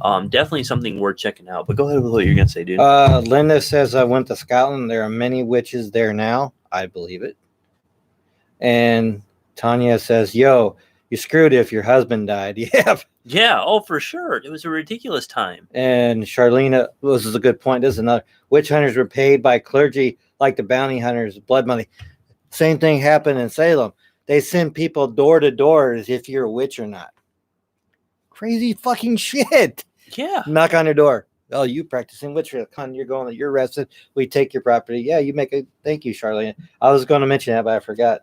definitely something worth checking out. But go ahead with what you're going to say, dude. Linda says, I went to Scotland. There are many witches there now. I believe it. And Tanya says, yo, you screwed if your husband died. Yeah. Yeah. Oh, for sure. It was a ridiculous time. And Charlene, this is a good point. This is another. Witch hunters were paid by clergy like the bounty hunters, blood money. Same thing happened in Salem. They send people door to door as if you're a witch or not. Crazy fucking shit. Yeah. Knock on your door. Oh, you practicing witchcraft? You're going. You're arrested. We take your property. Yeah, you make a. Thank you, Charlene. I was going to mention that, but I forgot.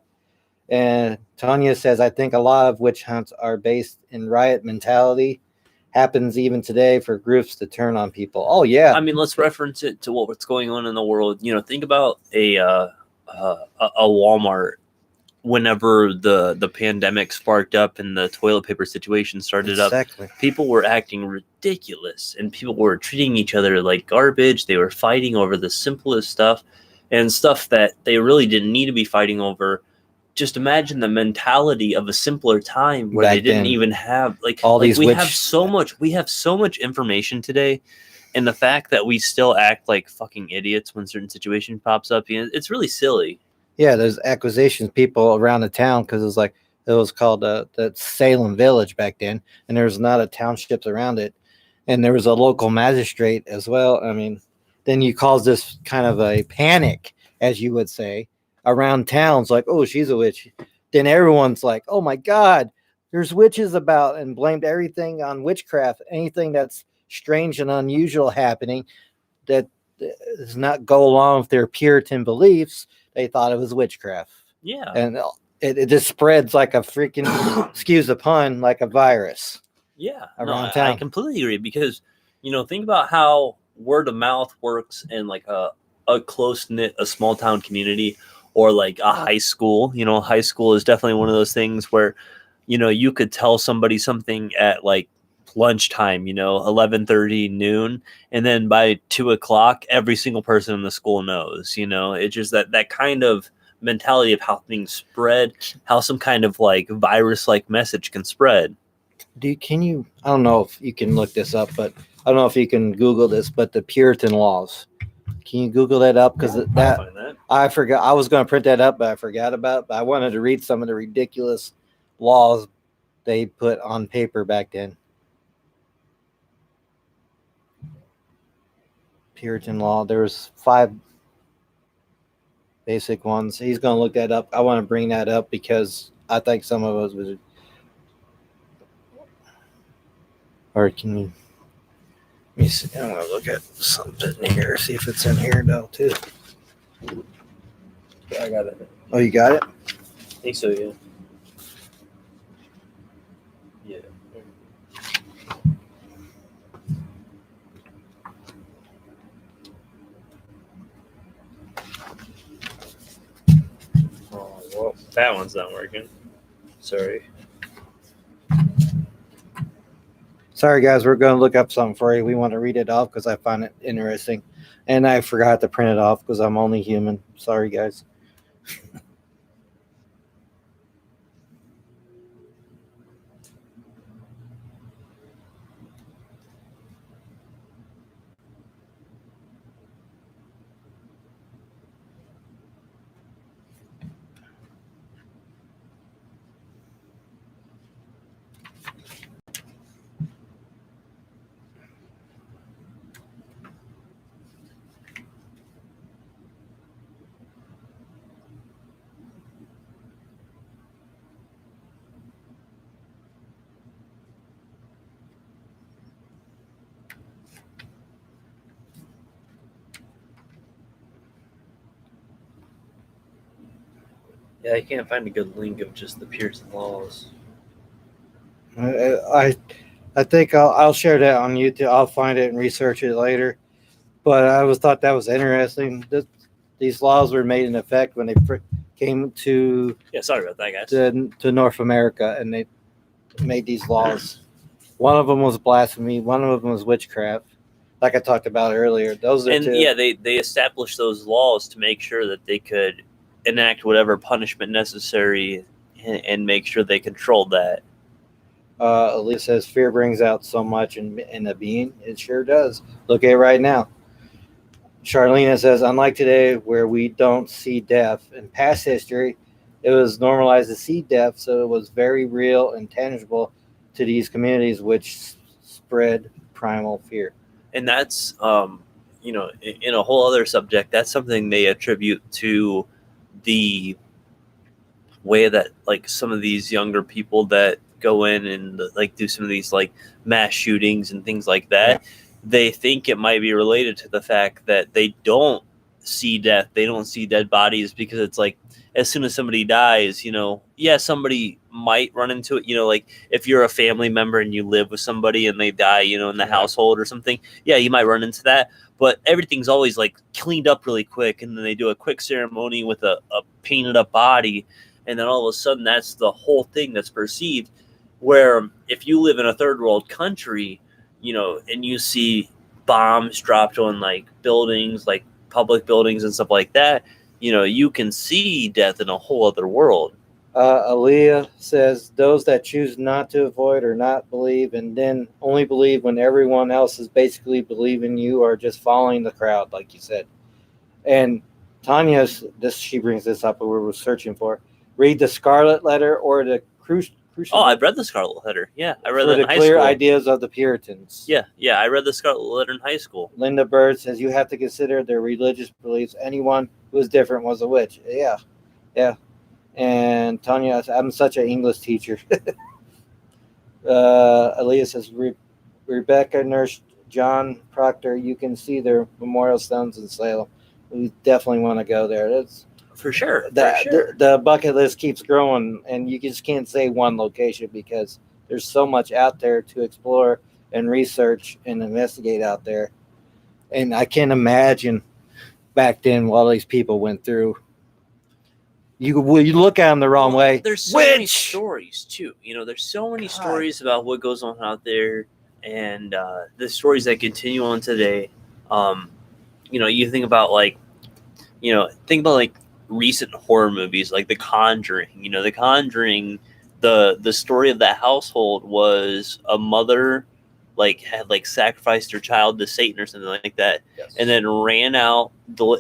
And Tanya says, I think a lot of witch hunts are based in riot mentality. Happens even today for groups to turn on people. Oh, yeah. I mean, let's reference it to what's going on in the world. Think about a Walmart. Whenever the pandemic sparked up and the toilet paper situation started up, people were acting ridiculous and people were treating each other like garbage. They were fighting over the simplest stuff and stuff that they really didn't need to be fighting over. Just imagine the mentality of a simpler time where they didn't even have all these. We have so much information today, and the fact that we still act like fucking idiots when certain situation pops up, it's really silly. Yeah, there's accusations people around the town because it was called the Salem Village back then, and there was not a townships around it, and there was a local magistrate as well. I mean, then you cause this kind of a panic, as you would say, around towns, like, oh, she's a witch. Then everyone's like, oh my God, there's witches about, and blamed everything on witchcraft. Anything that's strange and unusual happening that does not go along with their Puritan beliefs, they thought it was witchcraft. Yeah. And it just spreads like a freaking, excuse the pun, like a virus. Yeah. Around town. I completely agree because, think about how word of mouth works in like a close-knit, a small town community or like a high school. High school is definitely one of those things where, you could tell somebody something at like lunchtime, 11:30 noon, and then by 2:00 every single person in the school knows. It's just that kind of mentality of how things spread, how some kind of like virus like message can spread. I don't know if you can look this up, but I don't know if you can Google this, but the Puritan laws, can you Google that up? Because I forgot. I was going to print that up, but I forgot about it. But I wanted to read some of the ridiculous laws they put on paper back then. Puritan law. There was 5 basic ones. He's going to look that up. I want to bring that up because I think some of us would. Or can you? Let me see. I'm gonna look at something here. See if it's in here though too. Yeah, I got it. Oh, you got it? I think so, yeah. Yeah. Oh, well, that one's not working. Sorry. Sorry, guys. We're gonna look up something for you. We want to read it off because I find it interesting, and I forgot to print it off because I'm only human. Sorry, guys. Yeah, I can't find a good link of just the Pearson laws. I think I'll share that on YouTube. I'll find it and research it later. But I thought that was interesting. These laws were made in effect when they came to Yeah, sorry about that, guys. to North America, and they made these laws. One of them was blasphemy. One of them was witchcraft, like I talked about earlier. Those are two. Yeah, they established those laws to make sure that they could enact whatever punishment necessary and make sure they controlled that. Elise says fear brings out so much in a being. It sure does. Look at it right now. Charlena says, unlike today where we don't see death, in past history, it was normalized to see death, so it was very real and tangible to these communities, which spread primal fear. And that's, in a whole other subject, that's something they attribute to the way that, like, some of these younger people that go in and, like, do some of these, like, mass shootings and things like that. Yeah. They think it might be related to the fact that they don't see death. They don't see dead bodies because it's like as soon as somebody dies, somebody might run into it. Like if you're a family member and you live with somebody and they die, in the household or something, you might run into that. But everything's always like cleaned up really quick. And then they do a quick ceremony with a painted up body. And then all of a sudden that's the whole thing that's perceived. Where if you live in a third world country, and you see bombs dropped on like buildings, like public buildings and stuff like that, you can see death in a whole other world. Aaliyah says those that choose not to avoid or not believe and then only believe when everyone else is basically believing you are just following the crowd, like you said. And Tanya, she brings this up, what we were searching for. Read the Scarlet Letter or the Crucible. Oh, I've read the Scarlet Letter. Yeah, I read that in high school. For the clear ideas of the Puritans. Yeah, I read the Scarlet Letter in high school. Linda Bird says you have to consider their religious beliefs. Anyone who was different was a witch. Yeah. And Tanya, I'm such an English teacher. Aaliyah says Rebecca Nurse John Proctor. You can see their memorial stones in Salem. We definitely want to go there. That's for sure. The bucket list keeps growing, and you just can't say one location because there's so much out there to explore and research and investigate out there. And I can't imagine back then what all these people went through. You look at them the wrong way. There's so many stories too. There's so many stories about what goes on out there, and the stories that continue on today. You think about like recent horror movies like The Conjuring. The Conjuring, the story of that household was a mother had sacrificed her child to Satan or something like that. Yes. And then ran out,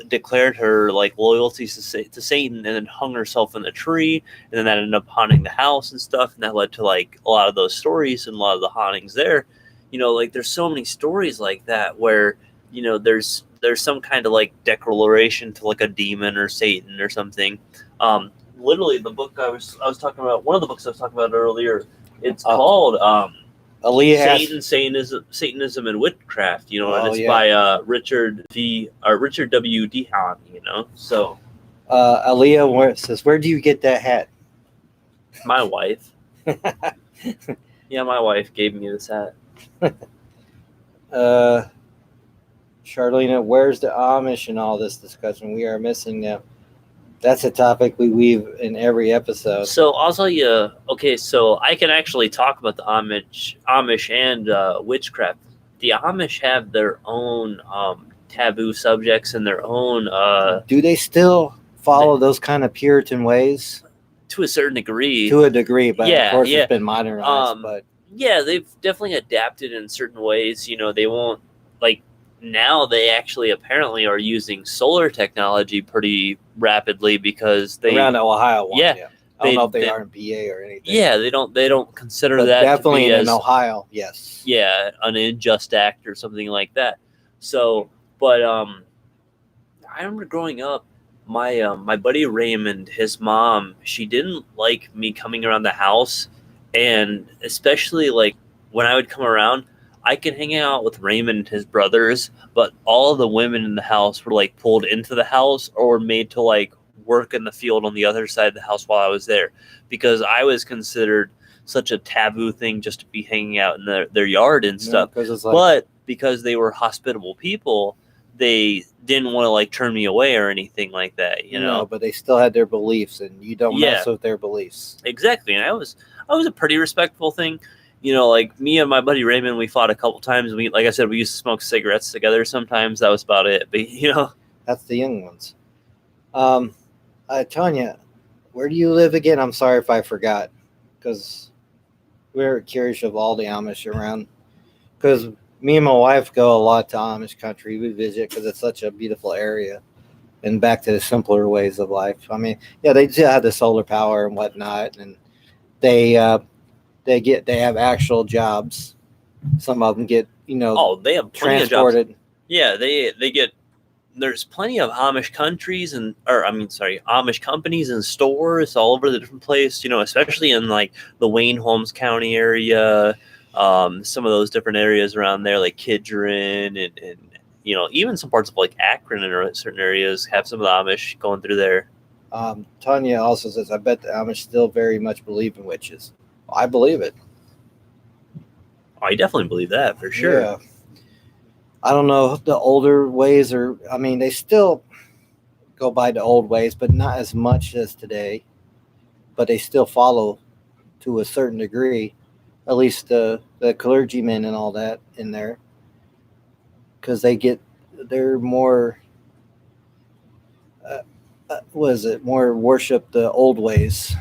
declared her loyalties to Satan, and then hung herself in the tree, and then that ended up haunting the house and stuff, and that led to a lot of those stories and a lot of the hauntings there. There's so many stories like that where there's some kind of declaration to a demon or Satan or something. Literally the book I was talking about, one of the books I was talking about earlier, it's called Aaliyah has Satanism and Witchcraft, and Oh, it's yeah. by Richard W. Dehan, So Aaliyah says, "Where do you get that hat?" my wife, yeah, my wife gave me this hat. Charlena, where's the Amish in all this discussion? We are missing them. That's a topic we weave in every episode. So I'll tell you. Okay, so I can actually talk about the Amish and witchcraft. The Amish have their own taboo subjects and their own. Do they still follow those kind of Puritan ways? To a certain degree. To a degree, but Yeah, of course yeah. it's been modernized. But yeah, they've definitely adapted in certain ways. They won't now they actually apparently are using solar technology pretty rapidly because they around Ohio. One, Yeah. I don't know if they are in PA or anything. Yeah, they don't consider But that definitely to be in Ohio. Yes. Yeah, an unjust act or something like that. So, but I remember growing up, my buddy Raymond, his mom, she didn't like me coming around the house, and especially like when I would come around, I could hang out with Raymond and his brothers, but all of the women in the house were like pulled into the house or were made to like work in the field on the other side of the house while I was there, because I was considered such a taboo thing just to be hanging out in their yard and stuff. But because they were hospitable people, they didn't want to like turn me away or anything like that, No, but they still had their beliefs, and you don't mess with their beliefs. Exactly, and I was a pretty respectful thing. Like me and my buddy Raymond, we fought a couple times. We, like I said, we used to smoke cigarettes together sometimes. That was about it. But that's the young ones. Tanya, where do you live again? I'm sorry if I forgot, because we're curious of all the Amish around. Because me and my wife go a lot to Amish country. We visit because it's such a beautiful area, and back to the simpler ways of life. I mean, yeah, they still have the solar power and whatnot, and they have actual jobs. Some of them get they have plenty transported. Of jobs. Yeah, they get. There's plenty of Amish countries Amish companies and stores all over the different place. Especially in like the Wayne Holmes County area, some of those different areas around there, like Kidron and even some parts of like Akron and certain areas have some of the Amish going through there. Tanya also says, "I bet the Amish still very much believe in witches." I believe it. I definitely believe that for sure. Yeah. I don't know the older ways they still go by the old ways, but not as much as today. But they still follow to a certain degree, at least the clergymen and all that in there, because they're more, more worship the old ways.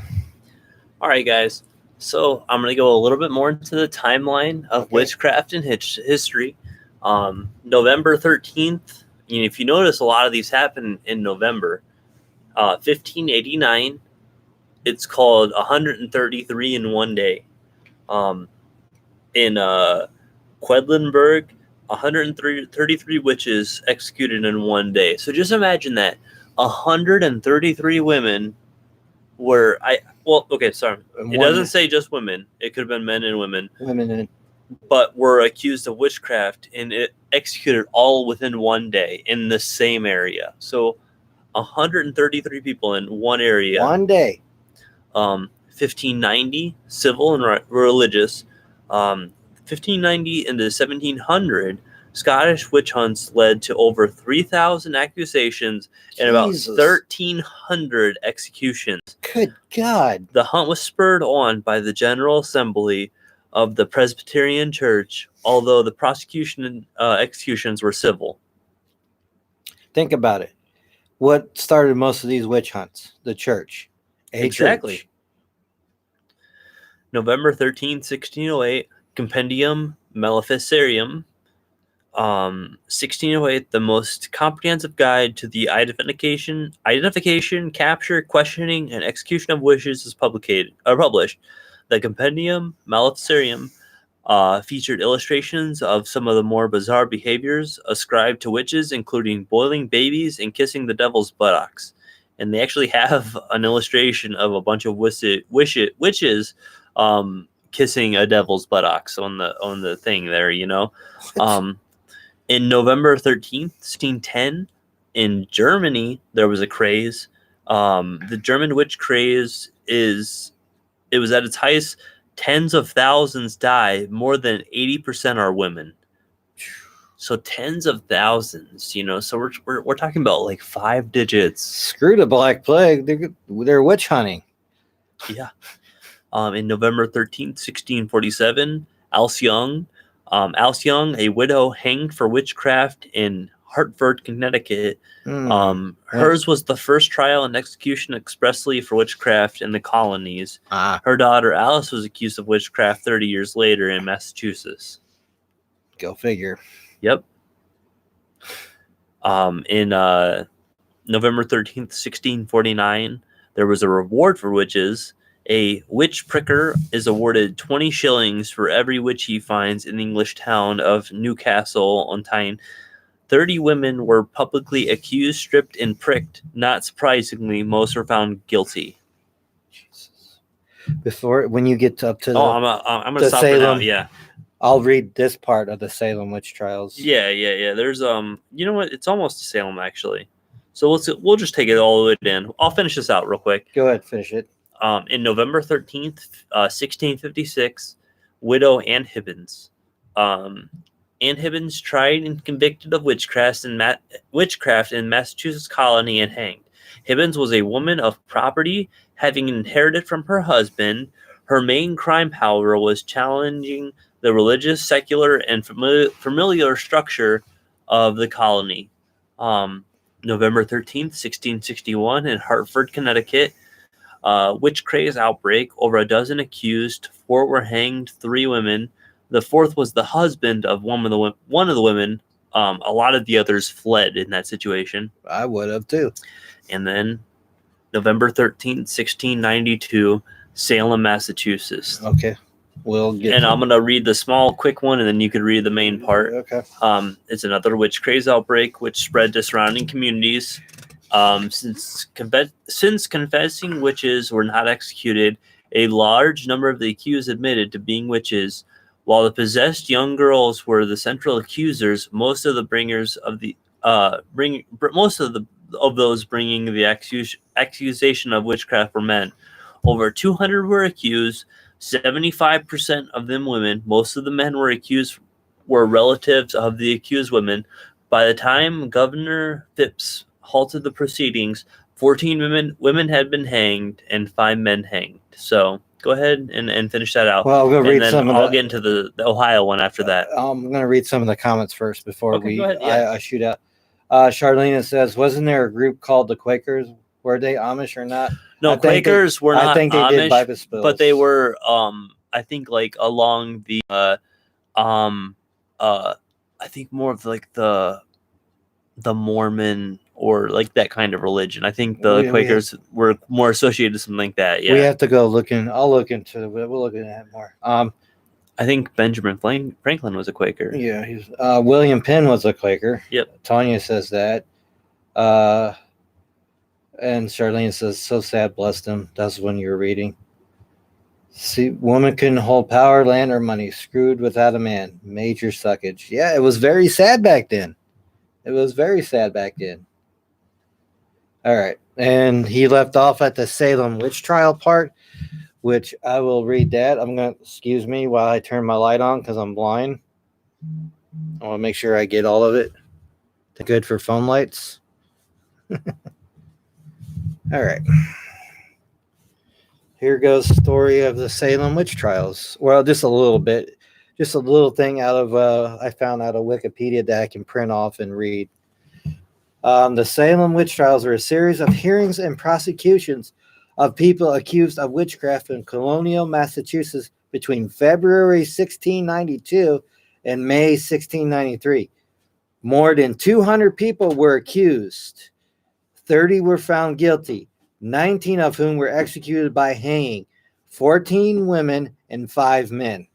All right, guys. So I'm going to go a little bit more into the timeline of witchcraft and history. November 13th, if you notice, a lot of these happen in November. 1589, it's called 133 in one day. In Quedlinburg, 133 witches executed in one day. So just imagine that 133 women were it doesn't say just women. It could have been men and women. But were accused of witchcraft and it executed all within one day in the same area. So 133 people in one area. One day. 1590, civil and religious. 1590 into 1700, Scottish witch hunts led to over 3,000 accusations and about 1,300 executions. Good God. The hunt was spurred on by the General Assembly of the Presbyterian Church, although the prosecution and executions were civil. Think about it. What started most of these witch hunts? The church. Exactly. Church. November 13, 1608, Compendium Maleficarium. 1608, the most comprehensive guide to the identification, capture, questioning, and execution of witches is published. The Compendium Maleficarium featured illustrations of some of the more bizarre behaviors ascribed to witches, including boiling babies and kissing the devil's buttocks. And they actually have an illustration of a bunch of witches kissing a devil's buttocks on the thing there, you know. In November 13th, 1610, in Germany, there was a craze. The German witch craze it was at its highest. Tens of thousands die. More than 80% are women. So tens of thousands, you know. So we're talking about like 5 digits. Screw the Black Plague. They're witch hunting. Yeah. In November 13th, 1647, Alcyone, a widow hanged for witchcraft in Hartford, Connecticut. Hers was the first trial and execution expressly for witchcraft in the colonies. Her daughter Alice was accused of witchcraft 30 years later in Massachusetts. Go figure. Yep. In November 13th, 1649, there was a reward for witches. A witch pricker is awarded 20 shillings for every witch he finds in the English town of Newcastle on Tyne. 30 women were publicly accused, stripped, and pricked. Not surprisingly, most were found guilty. Jesus. When you get up to I'm going to stop it now. Yeah. I'll read this part of the Salem witch trials. Yeah. There's you know what? It's almost Salem actually. So we'll just take it all the way in. I'll finish this out real quick. Go ahead, finish it. In November 13th, 1656, widow Ann Hibbins. Ann Hibbins tried and convicted of witchcraft in Massachusetts colony and hanged. Hibbins was a woman of property, having inherited from her husband. Her main crime, however, was challenging the religious, secular, and familiar structure of the colony. November 13th, 1661, in Hartford, Connecticut, witch craze outbreak. Over a dozen accused, 4 were hanged, 3 women. The 4th was the husband of one of the women. A lot of the others fled in that situation. I would have too. And then November 13th, 1692, Salem, Massachusetts. Okay. We'll get and I'm going to read the small, quick one, and then you could read the main part. Okay. It's another witch craze outbreak, which spread to surrounding communities. Since confessing witches were not executed, a large number of the accused admitted to being witches. While the possessed young girls were the central accusers, most of the bringers of the of those bringing the accusation of witchcraft were men. Over 200 were accused, 75% of them women. Most of the men were accused were relatives of the accused women. By the time Governor Phipps halted the proceedings, 14 women had been hanged and 5 men hanged. So go ahead and finish that out. Well, I'll go read some. I'll get into the Ohio one after that. I'm going to read some of the comments first before Go ahead, yeah. I shoot out. Charlene says, "Wasn't there a group called the Quakers? Were they Amish or not?" No, Quakers were not. I think they Amish, did Bible spills, but they were. I think like along the. I think more of like the Mormon or like that kind of religion. I think the Quakers were more associated with something like that. Yeah, we have to go looking. I'll look into it. We'll look at that more. I think Benjamin Franklin was a Quaker. Yeah, he's William Penn was a Quaker. Yep. Tanya says that. And Charlene says, "So sad, blessed him." That's when you were reading. See, woman couldn't hold power, land, or money. Screwed without a man. Major suckage. Yeah, it was very sad back then. All right. And he left off at the Salem witch trial part, which I will read that. I'm going to, excuse me while I turn my light on because I'm blind. I want to make sure I get all of it. They're good for phone lights. All right. Here goes the story of the Salem witch trials. Well, just a little bit. Just a little thing out of I found out of Wikipedia that I can print off and read. The Salem witch trials were a series of hearings and prosecutions of people accused of witchcraft in colonial Massachusetts between February 1692 and May 1693. More than 200 people were accused. 30 were found guilty, 19 of whom were executed by hanging, 14 women and 5 men.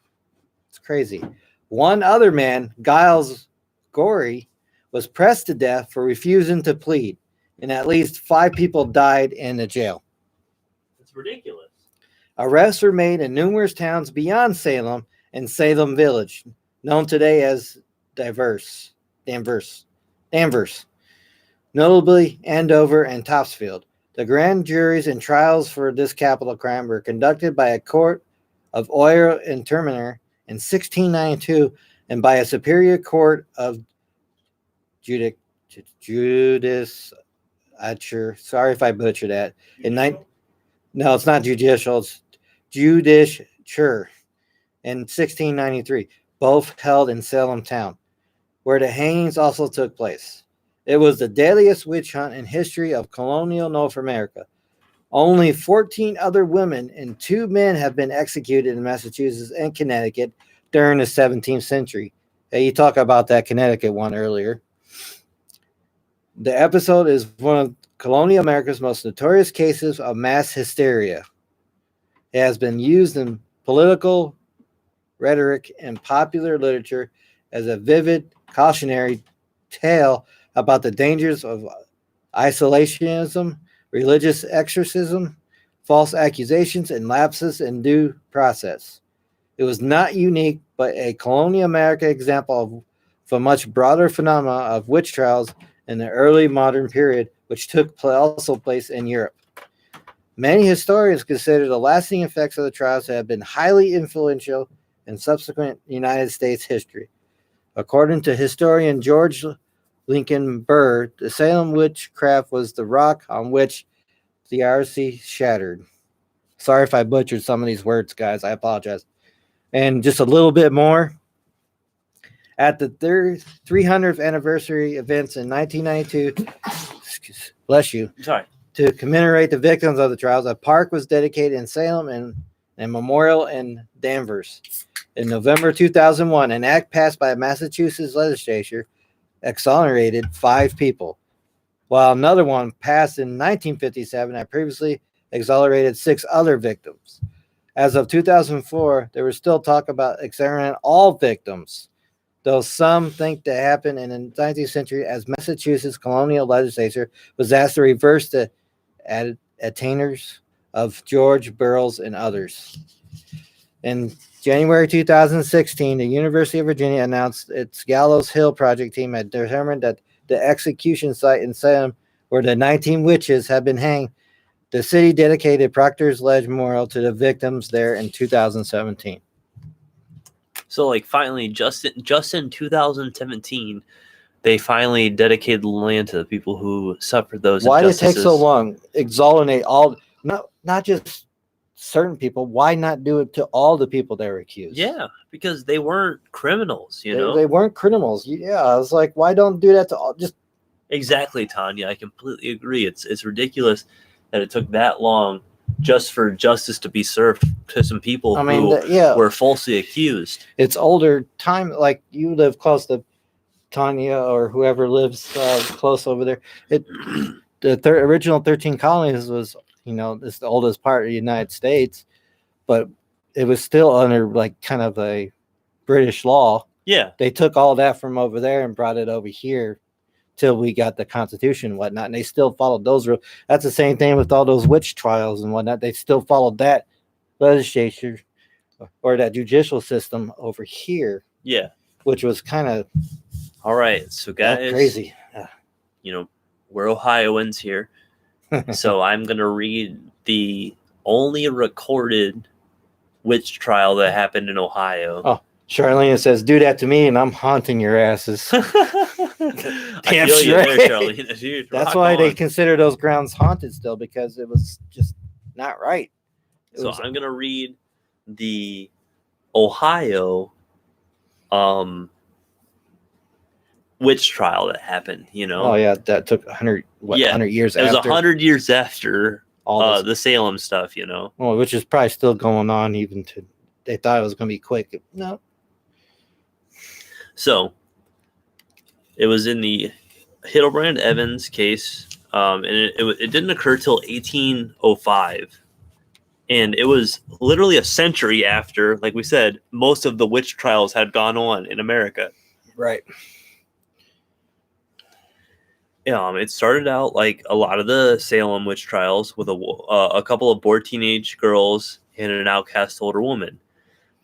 It's crazy. One other man, Giles Gorey, was pressed to death for refusing to plead, and at least 5 people died in the jail. It's ridiculous. Arrests were made in numerous towns beyond Salem and Salem Village, known today as Danvers, notably Andover and Topsfield. The grand juries and trials for this capital crime were conducted by a court of oyer and terminer in 1692 and by a superior court of judice. Sorry if I butchered that. No, it's not judicial. It's judicature in 1693, both held in Salem town, where the hangings also took place. It was the deadliest witch hunt in history of colonial North America. Only 14 other women and 2 men have been executed in Massachusetts and Connecticut during the 17th century. Hey, you talked about that Connecticut one earlier. The episode is one of colonial America's most notorious cases of mass hysteria. It has been used in political rhetoric and popular literature as a vivid cautionary tale about the dangers of isolationism, religious exorcism, false accusations, and lapses in due process. It was not unique, but a colonial America example of a much broader phenomena of witch trials in the early modern period, which took also place in Europe. Many historians consider the lasting effects of the trials to have been highly influential in subsequent United States history. According to historian George Lincoln Burr, the Salem witchcraft was the rock on which the RC shattered. Sorry if I butchered some of these words, guys. I apologize. And just a little bit more. At the 300th anniversary events in 1992, bless you, Sorry. To commemorate the victims of the trials, a park was dedicated in Salem and a memorial in Danvers. In November 2001, an act passed by a Massachusetts legislature exonerated 5 people, while another one passed in 1957 had previously exonerated 6 other victims. As of 2004, there was still talk about exonerating all victims, though some think that happened in the 19th century as Massachusetts colonial legislature was asked to reverse the attainders of George Burroughs and others. In January 2016, the University of Virginia announced its Gallows Hill project team had determined that the execution site in Salem, where the 19 witches had been hanged, the city dedicated Proctor's Ledge Memorial to the victims there in 2017. So, like, finally, just in 2017, they finally dedicated the land to the people who suffered those Why did it injustices. take so long? Exonerate all, not just certain people. Why not do it to all the people that were accused? Yeah, because they weren't criminals, you know? They weren't criminals. Yeah, I was like, why don't do that to all? Just Exactly, Tanya. I completely agree. It's ridiculous that it took that long just for justice to be served to some people who were falsely accused. It's older time. Like, you live close to Tanya or whoever lives close over there. The original 13 colonies was, it's the oldest part of the United States, but it was still under like kind of a British law. Yeah. They took all that from over there and brought it over here till we got the Constitution and whatnot, and they still followed those rules. That's the same thing with all those witch trials and whatnot. They still followed that legislature or that judicial system over here. Yeah. Which was kind of all right. So, guys, crazy. We're Ohioans here. So I'm going to read the only recorded witch trial that happened in Ohio. Oh, Charlene says, do that to me and I'm haunting your asses. I feel you there, Charlene. Dude, that's why they consider those grounds haunted still, because it was just not right. I'm going to read the Ohio witch trial that happened, Oh, yeah, that took 100 years after. It was 100 years after all the Salem stuff, Well, which is probably still going on even to, they thought it was going to be quick. No. So, it was in the Hildebrand Evans case, and it didn't occur till 1805. And it was literally a century after, like we said, most of the witch trials had gone on in America. Right. It started out like a lot of the Salem witch trials with a couple of bored teenage girls and an outcast older woman.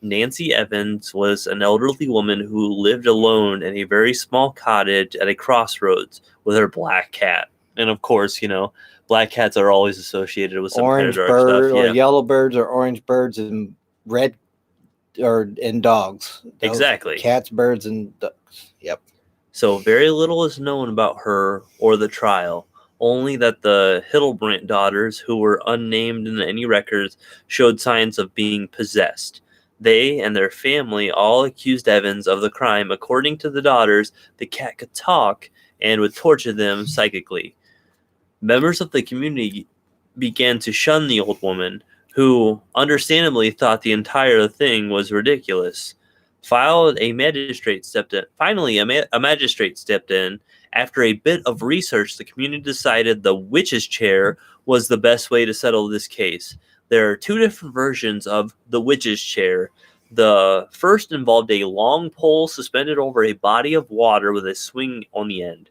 Nancy Evans was an elderly woman who lived alone in a very small cottage at a crossroads with her black cat. And of course, black cats are always associated with some Orange kind of dark bird stuff. or Yeah, yellow birds or orange birds and red and dogs. Those exactly. Cats, birds, and ducks. Yep. So very little is known about her or the trial, only that the Hildebrandt daughters, who were unnamed in any records, showed signs of being possessed. They and their family all accused Evans of the crime. According to the daughters, the cat could talk and would torture them psychically. Members of the community began to shun the old woman, who understandably thought the entire thing was ridiculous. Finally, a magistrate stepped in. After a bit of research, the community decided the witch's chair was the best way to settle this case. There are two different versions of the witch's chair. The first involved a long pole suspended over a body of water with a swing on the end.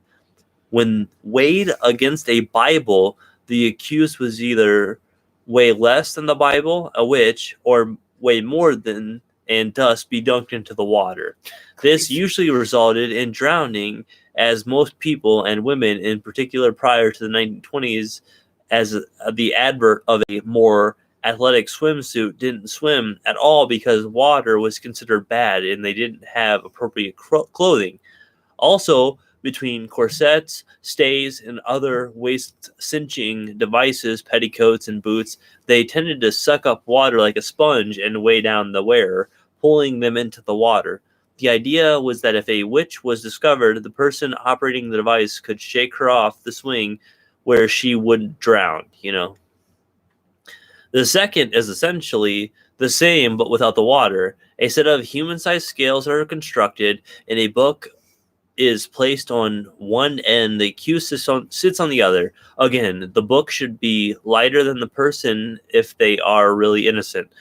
When weighed against a Bible, the accused was either weigh less than the Bible, a witch, or weigh more than and thus be dunked into the water. This usually resulted in drowning, as most people and women, in particular prior to the 1920s, as the advert of a more athletic swimsuit didn't swim at all because water was considered bad and they didn't have appropriate clothing. Also, between corsets, stays, and other waist-cinching devices, petticoats, and boots, they tended to suck up water like a sponge and weigh down the wearer, pulling them into the water. The idea was that if a witch was discovered, the person operating the device could shake her off the swing where she would drown, The second is essentially the same but without the water. A set of human-sized scales are constructed, and a book is placed on one end, the accused sits on the other. Again, the book should be lighter than the person if they are really innocent.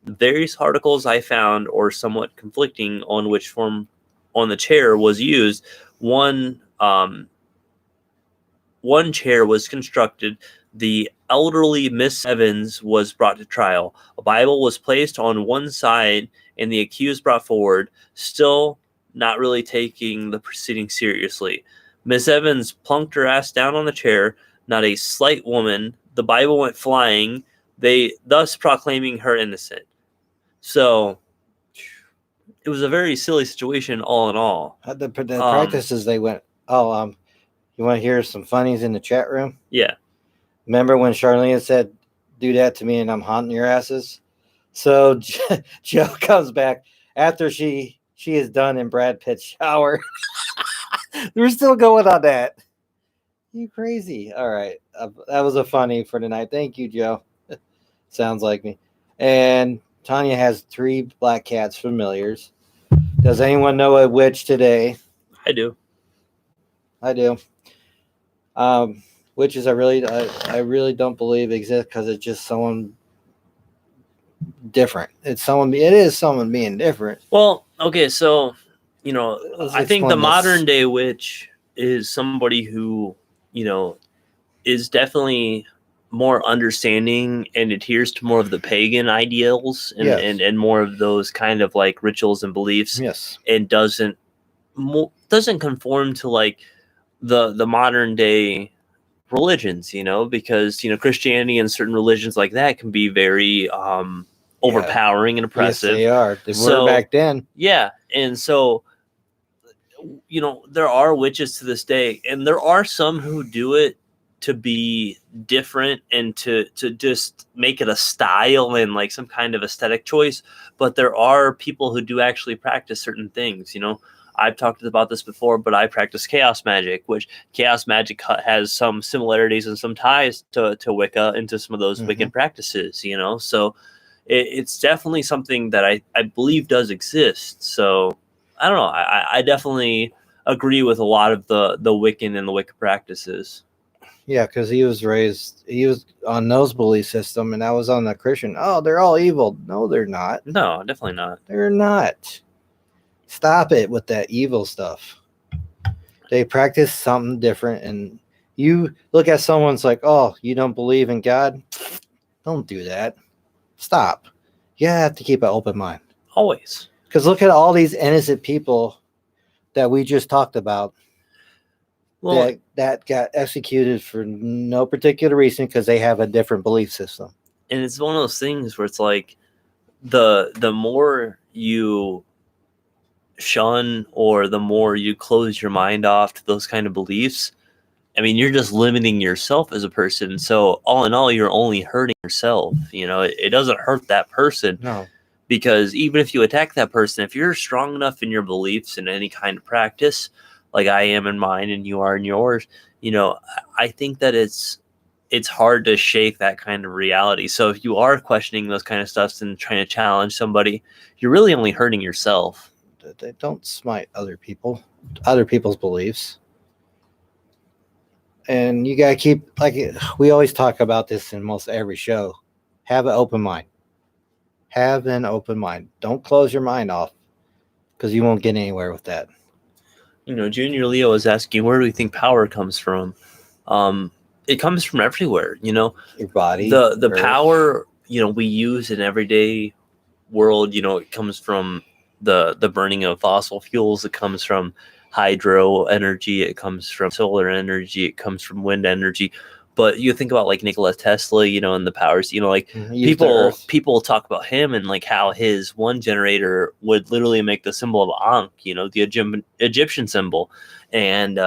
The various articles I found are somewhat conflicting on which form on the chair was used. One chair was constructed. The elderly Miss Evans was brought to trial. A Bible was placed on one side and the accused brought forward, still not really taking the proceedings seriously. Miss Evans plunked her ass down on the chair, not a slight woman. The Bible went flying, they thus proclaiming her innocent. So it was a very silly situation all in all. The practices they went, you want to hear some funnies in the chat room? Yeah. Remember when Charlene said, do that to me and I'm haunting your asses? So Joe comes back after she is done in Brad Pitt's shower. We're still going on that. You crazy. All right. That was a funny for tonight. Thank you, Joe. Sounds like me. And Tanya has 3 black cats familiars. Does anyone know a witch today? I do. Witches I really don't believe exist because it's just someone different. It is someone being different. Well, okay, so I think the modern day witch is somebody who, is definitely more understanding and adheres to more of the pagan ideals and more of those kind of like rituals and beliefs. Yes. And doesn't conform to like the modern day religions, because Christianity and certain religions like that can be very overpowering and oppressive. Yes, they are. They were back then. Yeah, and so there are witches to this day, and there are some who do it to be different and to just make it a style and like some kind of aesthetic choice. But there are people who do actually practice certain things. I've talked about this before, but I practice chaos magic, which chaos magic has some similarities and some ties to Wicca and to some of those Wiccan practices, So it's definitely something that I believe does exist. So I don't know. I definitely agree with a lot of the Wiccan and the Wicca practices. Yeah, because he was on those belief system, and I was on the Christian. Oh, they're all evil. No, they're not. No, definitely not. They're not. Stop it with that evil stuff. They practice something different, and you look at someone's like, oh, you don't believe in God? Don't do that. Stop. You have to keep an open mind. Always. Because look at all these innocent people that we just talked about that got executed for no particular reason because they have a different belief system. And it's one of those things where it's like the more you shun or the more you close your mind off to those kind of beliefs, I mean, you're just limiting yourself as a person. So all in all, you're only hurting yourself. It doesn't hurt that person. No. Because even if you attack that person, if you're strong enough in your beliefs in any kind of practice, like I am in mine and you are in yours, I think that it's hard to shake that kind of reality. So if you are questioning those kind of stuff and trying to challenge somebody, you're really only hurting yourself. They don't smite other people's beliefs. And you got to keep, like we always talk about this in most every show, have an open mind. Have an open mind. Don't close your mind off because you won't get anywhere with that. Junior Leo is asking, where do we think power comes from? It comes from everywhere, Your body. The power, we use in everyday world, it comes from the burning of fossil fuels. It comes from hydro energy. It comes from solar energy. It comes from wind energy. But you think about like Nikola Tesla, and the powers, people talk about him and like how his one generator would literally make the symbol of Ankh, the Egyptian symbol. And,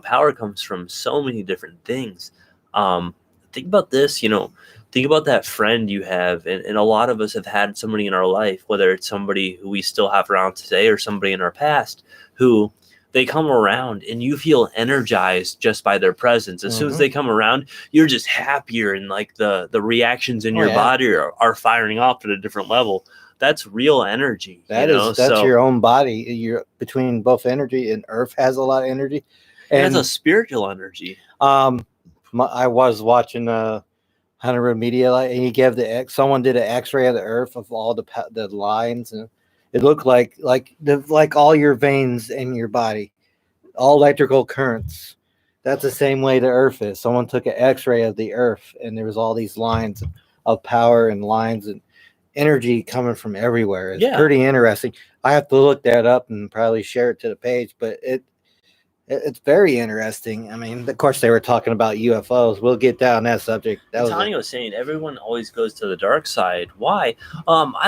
power comes from so many different things. Think about this, think about that friend you have. And a lot of us have had somebody in our life, whether it's somebody who we still have around today or somebody in our past who they come around and you feel energized just by their presence. As soon as they come around, you're just happier and like the reactions in your body are firing off at a different level. That's real energy. That's your own body. You're between both energy, and Earth has a lot of energy. And it's a spiritual energy. I was watching Hunter Media, and he gave someone did an X-ray of the Earth of all the lines, and it looked like all your veins in your body, all electrical currents. That's the same way the Earth is. Someone took an X-ray of the Earth, and there was all these lines of power and lines and energy coming from everywhere. It's pretty interesting. I have to look that up and probably share it to the page, but it's very interesting. I mean, of course, they were talking about UFOs. We'll get down that subject. Tanya was saying everyone always goes to the dark side. Why? I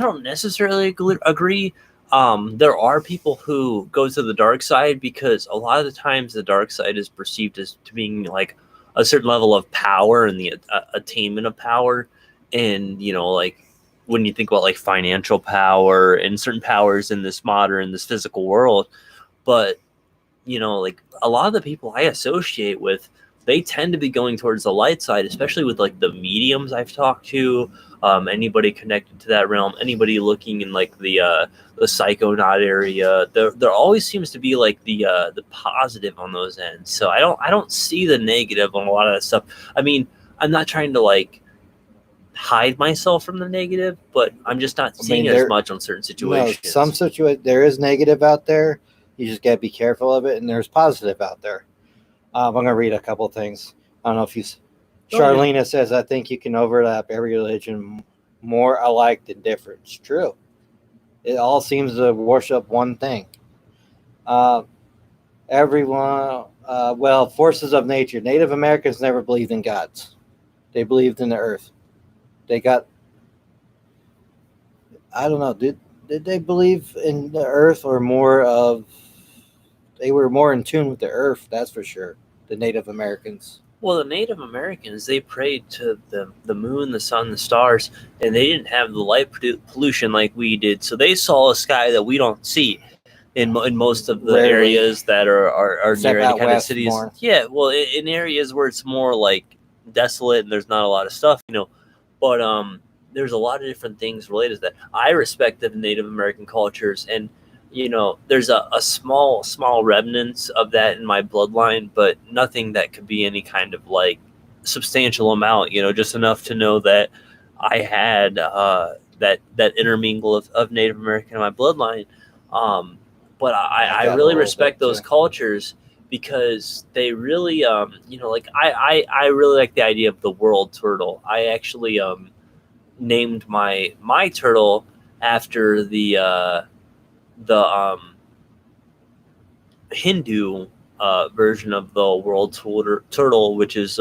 don't necessarily agree. There are people who go to the dark side because a lot of the times the dark side is perceived as to being like a certain level of power and the attainment of power. And, like when you think about like financial power and certain powers in this physical world, but like a lot of the people I associate with, they tend to be going towards the light side, especially with like the mediums I've talked to, anybody connected to that realm, anybody looking in like the psychonaut area. There always seems to be like the positive on those ends. So I don't see the negative on a lot of that stuff. I mean, I'm not trying to like hide myself from the negative, but I'm just not seeing it as much on certain situations. No, there is negative out there. You just got to be careful of it, and there's positive out there. I'm going to read a couple things. I don't know if you... Charlena says, I think you can overlap every religion more alike than different. It's true. It all seems to worship one thing. Forces of nature. Native Americans never believed in gods. They believed in the earth. I don't know, did they believe in the earth or they were more in tune with the earth, that's for sure, the Native Americans. Well, the Native Americans, they prayed to the moon, the sun, the stars, and they didn't have the light pollution like we did. So they saw a sky that we don't see in most of the areas that are near any kind of cities. More. Yeah, well, in areas where it's more like desolate and there's not a lot of stuff, but there's a lot of different things related to that. I respect the Native American cultures, and there's a small remnants of that in my bloodline, but nothing that could be any kind of like substantial amount, just enough to know that I had that intermingle of Native American in my bloodline. But I really respect those cultures because they really, like I really like the idea of the world turtle. I actually, named my turtle after the Hindu version of the world turtle, which is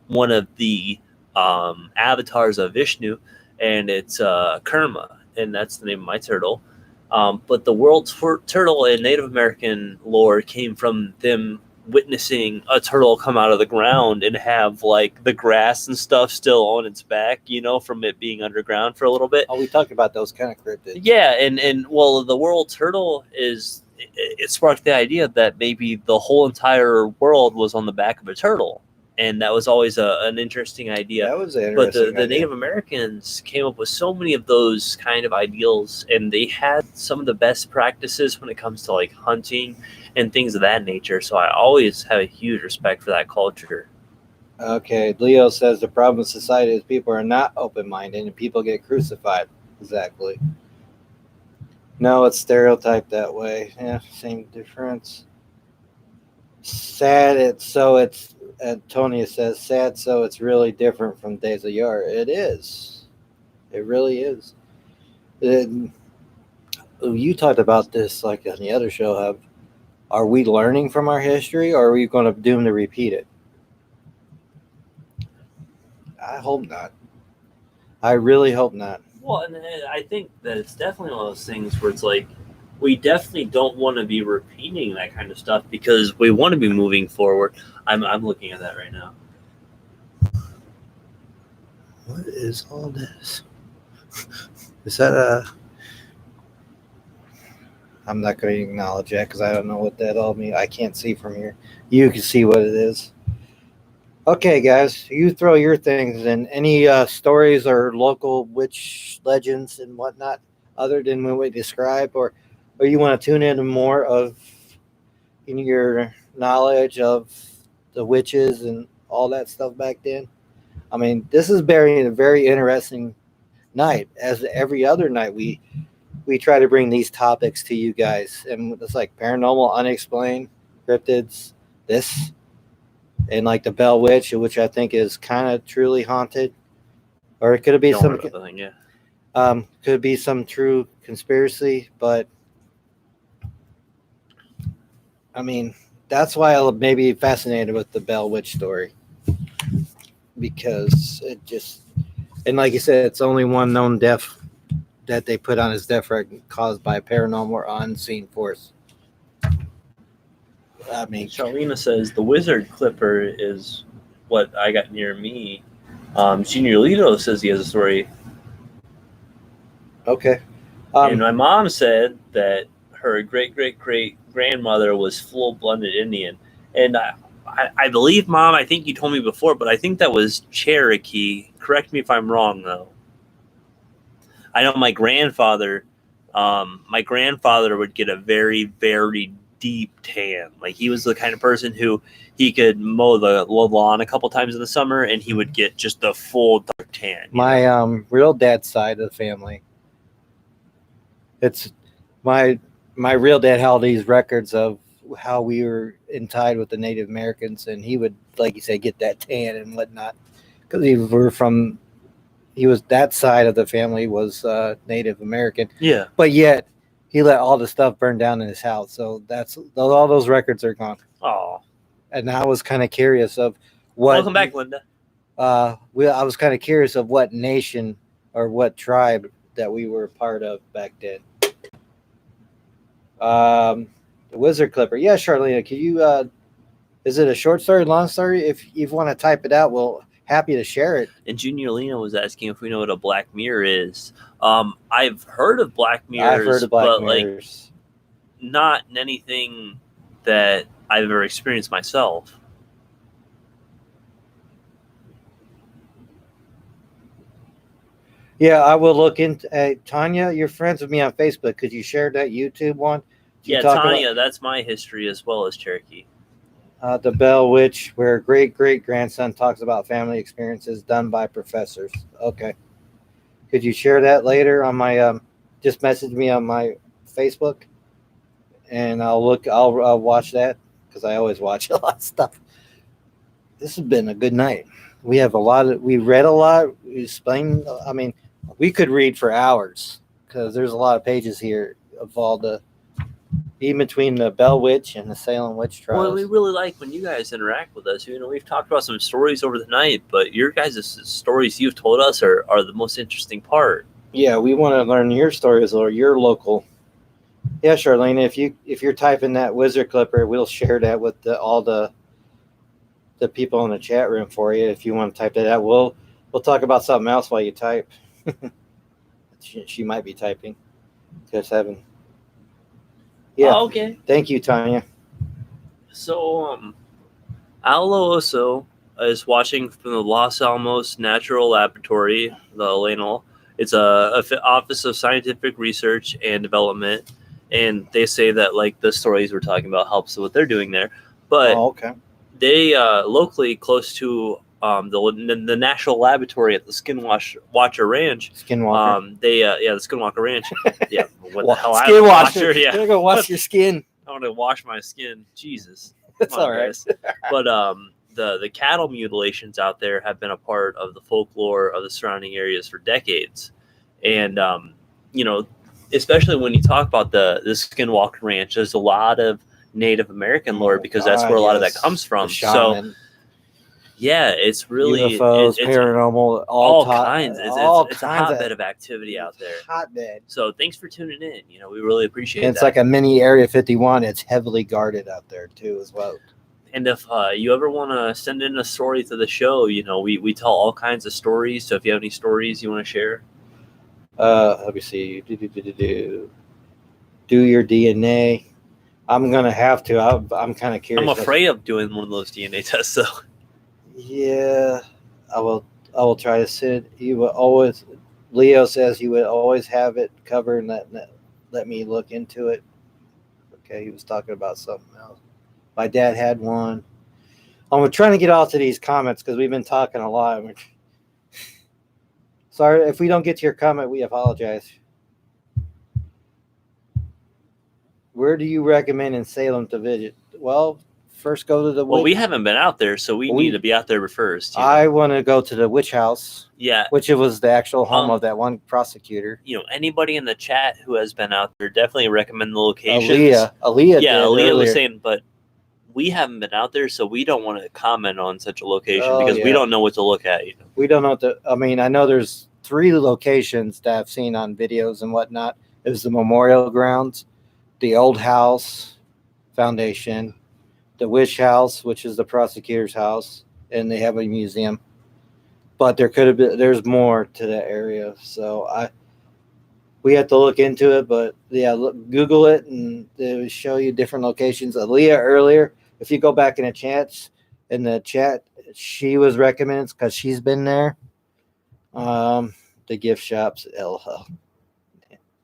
one of the avatars of Vishnu, and it's Kurma, and that's the name of my turtle. But the world turtle in Native American lore came from them witnessing a turtle come out of the ground and have like the grass and stuff still on its back, from it being underground for a little bit. Oh, we talked about those kind of cryptids. Yeah, and well, the world turtle it sparked the idea that maybe the whole entire world was on the back of a turtle, and that was always an interesting idea. That was an But interesting the idea. Native Americans came up with so many of those kind of ideals, and they had some of the best practices when it comes to like hunting and things of that nature. So I always have a huge respect for that culture. Okay, Leo says the problem with society is people are not open-minded and people get crucified. Exactly. No, it's stereotyped that way. Yeah, same difference. Sad, Antonia says, sad, so it's really different from Days of Yore. It is. It really is. You talked about this like on the other show. Are we learning from our history, or are we going to doom to repeat it? I hope not. I really hope not. Well, and I think that it's definitely one of those things where it's like we definitely don't want to be repeating that kind of stuff because we want to be moving forward. I'm looking at that right now. What is all this? Is that a... I'm not going to acknowledge that because I don't know what that all means. I can't see from here. You can see what it is. Okay, guys, you throw your things in. Any stories or local witch legends and whatnot other than what we described, or you want to tune into more of in your knowledge of the witches and all that stuff back then? I mean, this is a very interesting night. As every other night, we try to bring these topics to you guys, and it's like paranormal, unexplained, cryptids, this, and like the Bell Witch, which I think is kind of truly haunted, or it could be could be some true conspiracy. But I mean, that's why I may be fascinated with the Bell Witch story, because it just, and like you said, it's only one known death that they put on his death record caused by paranormal or unseen force. I mean, Charlena says the wizard clipper is what I got near me. Junior Lito says he has a story. Okay. And my mom said that her great grandmother was full-blooded Indian, and I believe, Mom, I think you told me before, but I think that was Cherokee. Correct me if I'm wrong, though. I know my grandfather would get a very, very deep tan. Like, he was the kind of person who he could mow the lawn a couple times in the summer, and he would get just the full dark tan. My real dad's side of the family, it's my real dad held these records of how we were in tide with the Native Americans, and he would, like you say, get that tan and whatnot because he was that side of the family was Native American. Yeah. But yet he let all the stuff burn down in his house. So all those records are gone. Oh. And I was kind of curious of what. Welcome back, Linda. I was kind of curious of what nation or what tribe that we were a part of back then. The Wizard Clipper. Yeah, Charlene, can you, is it a short story, long story? If you want to type it out, we'll happy to share it. And Junior Lena was asking if we know what a black mirror is. I've heard of black mirrors, but mirrors. Like not in anything that I've ever experienced myself. Yeah, I will look into Tanya. You're friends with me on Facebook. Could you share that YouTube one? Yeah, Tanya, that's my history as well as Cherokee. The Bell Witch, where great-great-grandson talks about family experiences done by professors. Okay. Could you share that later on my, just message me on my Facebook, and I'll watch that, because I always watch a lot of stuff. This has been a good night. We have we read a lot, we explained, I mean, We could read for hours because there's a lot of pages here of all the, even between the Bell Witch and the Salem Witch trials. Well, we really like when you guys interact with us. We've talked about some stories over the night, but your guys' stories you've told us are the most interesting part. Yeah, we want to learn your stories or your local. Yeah, Charlene, if you're typing that wizard clipper, we'll share that with all the people in the chat room for you. If you want to type that out, we'll talk about something else while you type. She might be typing. Just having. Yeah. Oh, okay. Thank you, Tanya. So, Allo Oso is watching from the Los Alamos Natural Laboratory, the LANL. It's a Office of Scientific Research and Development, and they say that like the stories we're talking about helps with what they're doing there. But okay. They locally close to the National Laboratory at the Skinwalker Ranch. Skinwalker. The Skinwalker Ranch. Yeah. What the hell? Skinwalker. Yeah. You're gonna wash your skin. I want to wash my skin. Jesus. That's all right. But the cattle mutilations out there have been a part of the folklore of the surrounding areas for decades, and especially when you talk about the Skinwalker Ranch, there's a lot of Native American lore because that's where a lot of that comes from. So, yeah, it's really UFOs, paranormal, all kinds. It's a kinds hotbed of activity out there. Hotbed. So, thanks for tuning in. We really appreciate it. It's like a mini Area 51. It's heavily guarded out there too, as well. And if you ever want to send in a story to the show, we tell all kinds of stories. So, if you have any stories you want to share, let me see. Do your DNA. I'm gonna have to. I'm kind of curious. I'm afraid of doing one of those DNA tests, though. Yeah, I will try to send. You will always. Leo says he would always have it covered and let me look into it. Okay, he was talking about something else. My dad had one. I'm trying to get off to these comments because we've been talking a lot. Sorry if we don't get to your comment. We apologize. Where do you recommend in Salem to visit? Well, first go to the. Well, we haven't been out there, so we need to be out there first. I want to go to the witch house. Yeah, which it was the actual home of that one prosecutor. Anybody in the chat who has been out there, definitely recommend the locations. Aaliyah. Yeah, Aaliyah was saying, but we haven't been out there, so we don't want to comment on such a location because we don't know what to look at. We don't know what to. I mean, I know there's 3 locations that I've seen on videos and whatnot. It was the memorial grounds, the old house foundation, the witch house, which is the prosecutor's house, and they have a museum. But there's more to that area. So we have to look into it, but yeah, Google it and they will show you different locations. Aaliyah earlier, if you go back in the chat, she was recommended because she's been there. The gift shops,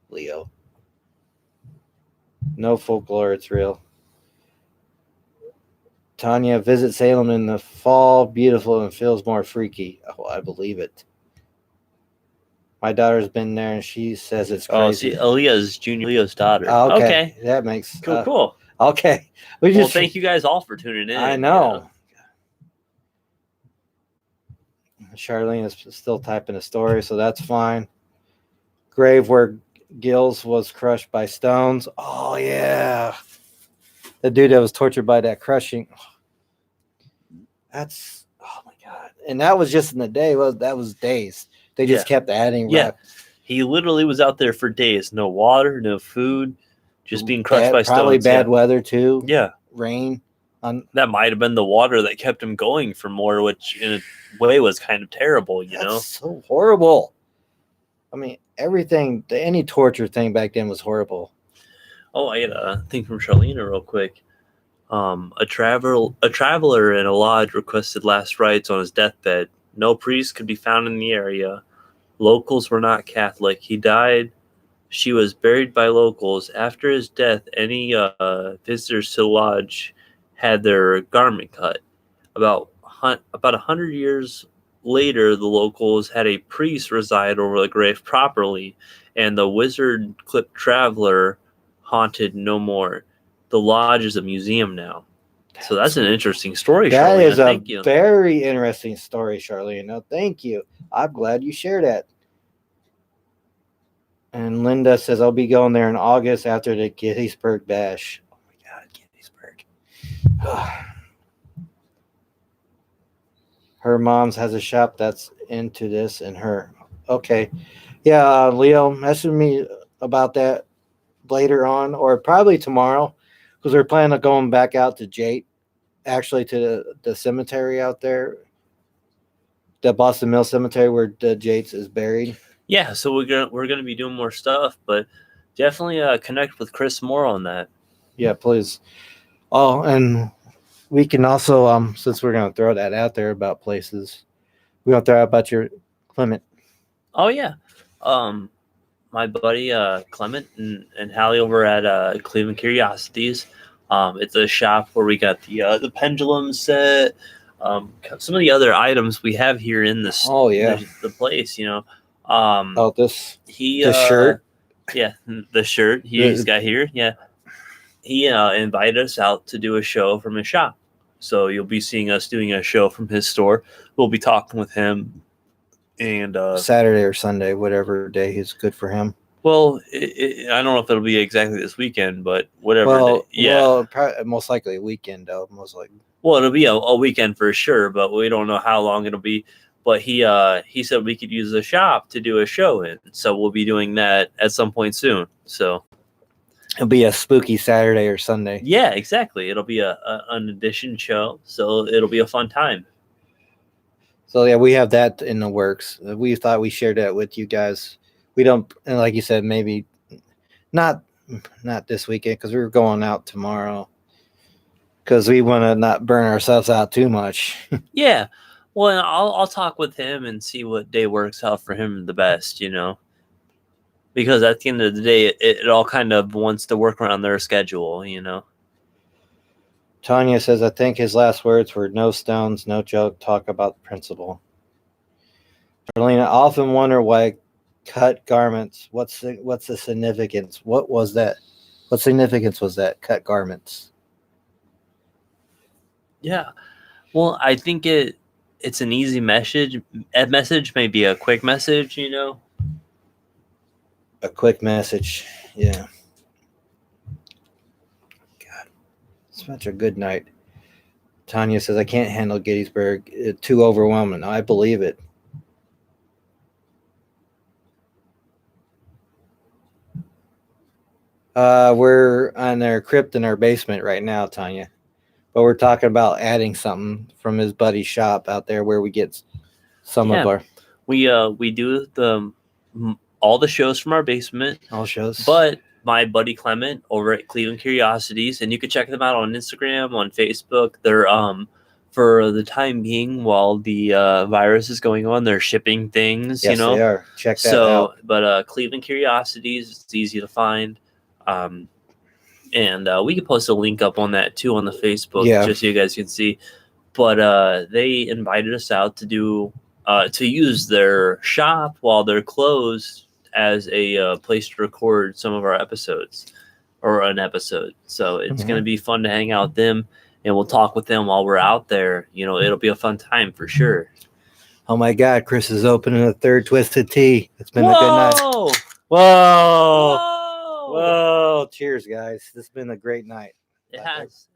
Leo. No folklore, it's real. Tanya, visit Salem in the fall. Beautiful and feels more freaky. Oh, I believe it. My daughter's been there and she says it's crazy. Oh, see, Aaliyah's Junior Leo's daughter. Oh, okay. That makes cool. Okay. Well, thank you guys all for tuning in. I know. Charlene is still typing a story, so that's fine. Grave where Gills was crushed by stones. Oh, yeah. The dude that was tortured by that crushing. That's, oh, my God. And that was just in the day. That was days. They just kept adding. Yeah. He literally was out there for days. No water, no food, just being crushed by stones. Probably bad weather, too. Yeah. Rain. That might have been the water that kept him going for more, which in a way was kind of terrible, That's so horrible. I mean, everything, any torture thing back then was horrible. Oh, I had a thing from Charlena real quick. A traveler in a lodge requested last rites on his deathbed. No priest could be found in the area. Locals were not Catholic. He died. She was buried by locals. After his death, any visitors to the lodge had their garment cut. About 100 years later, the locals had a priest reside over the grave properly, and the wizard clipped traveler haunted no more. The lodge is a museum now. So that's an interesting story, That Charlene. is a very interesting story, Charlene. No, thank you. I'm glad you shared that. And Linda says, I'll be going there in August after the Gettysburg Bash. Oh my God, Gettysburg. Her mom's has a shop that's into this and her. Okay. Yeah, Leo, message me about that later on or probably tomorrow because we're planning on going back out to Jate, actually to the cemetery out there, the Boston Mill Cemetery where the Jates is buried. Yeah, so we're gonna be doing more stuff, but definitely connect with Chris more on that. Yeah, please. Oh, and we can also since we're gonna throw that out there about places, we're gonna throw out about your Clement. Oh yeah, my buddy Clement and Hallie over at Cleveland Curiosities. It's a shop where we got the pendulum set, some of the other items we have here in this. Oh yeah, the place. this shirt. Yeah, the shirt he's got here. Yeah, he invited us out to do a show from his shop. So you'll be seeing us doing a show from his store. We'll be talking with him. And Saturday or Sunday, whatever day is good for him. Well, I don't know if it'll be exactly this weekend, but whatever. Well, probably, most likely a weekend, though. Most likely. Well, it'll be a weekend for sure, but we don't know how long it'll be. But he said we could use the shop to do a show in, so we'll be doing that at some point soon. So it'll be a spooky Saturday or Sunday. Yeah, exactly. It'll be an edition show, so it'll be a fun time. So yeah, we have that in the works. We thought we shared that with you guys. We don't, and like you said, maybe not this weekend because we're going out tomorrow. Because we want to not burn ourselves out too much. Yeah, well, I'll talk with him and see what day works out for him the best. Because at the end of the day, it all kind of wants to work around their schedule. Tanya says, I think his last words were no stones, no joke, talk about the principle. Charlene, I often wonder why cut garments, what's the significance? What was that? What significance was that, cut garments? Yeah. Well, I think it's an easy message. A message may be a quick message, A quick message, yeah. Such a good night. Tanya says, I can't handle Gettysburg. It's too overwhelming. I believe it. We're on our crypt in our basement right now, Tanya. But we're talking about adding something from his buddy's shop out there where we get some of our... We do all the shows from our basement. All shows. But my buddy Clement over at Cleveland Curiosities, and you can check them out on Instagram, on Facebook. They're for the time being, while the virus is going on, they're shipping things. Yes, they are. Check that out. But Cleveland Curiosities, it's easy to find, and we can post a link up on that too on the Facebook, just so you guys can see. But they invited us out to do to use their shop while they're closed as a place to record some of our episodes or an episode. So it's going to be fun to hang out with them, and we'll talk with them while we're out there. It'll be a fun time for sure. Oh my God, Chris is opening a third Twisted Tea. It's been a good night. Whoa! Whoa! Cheers, guys. This has been a great night. It has.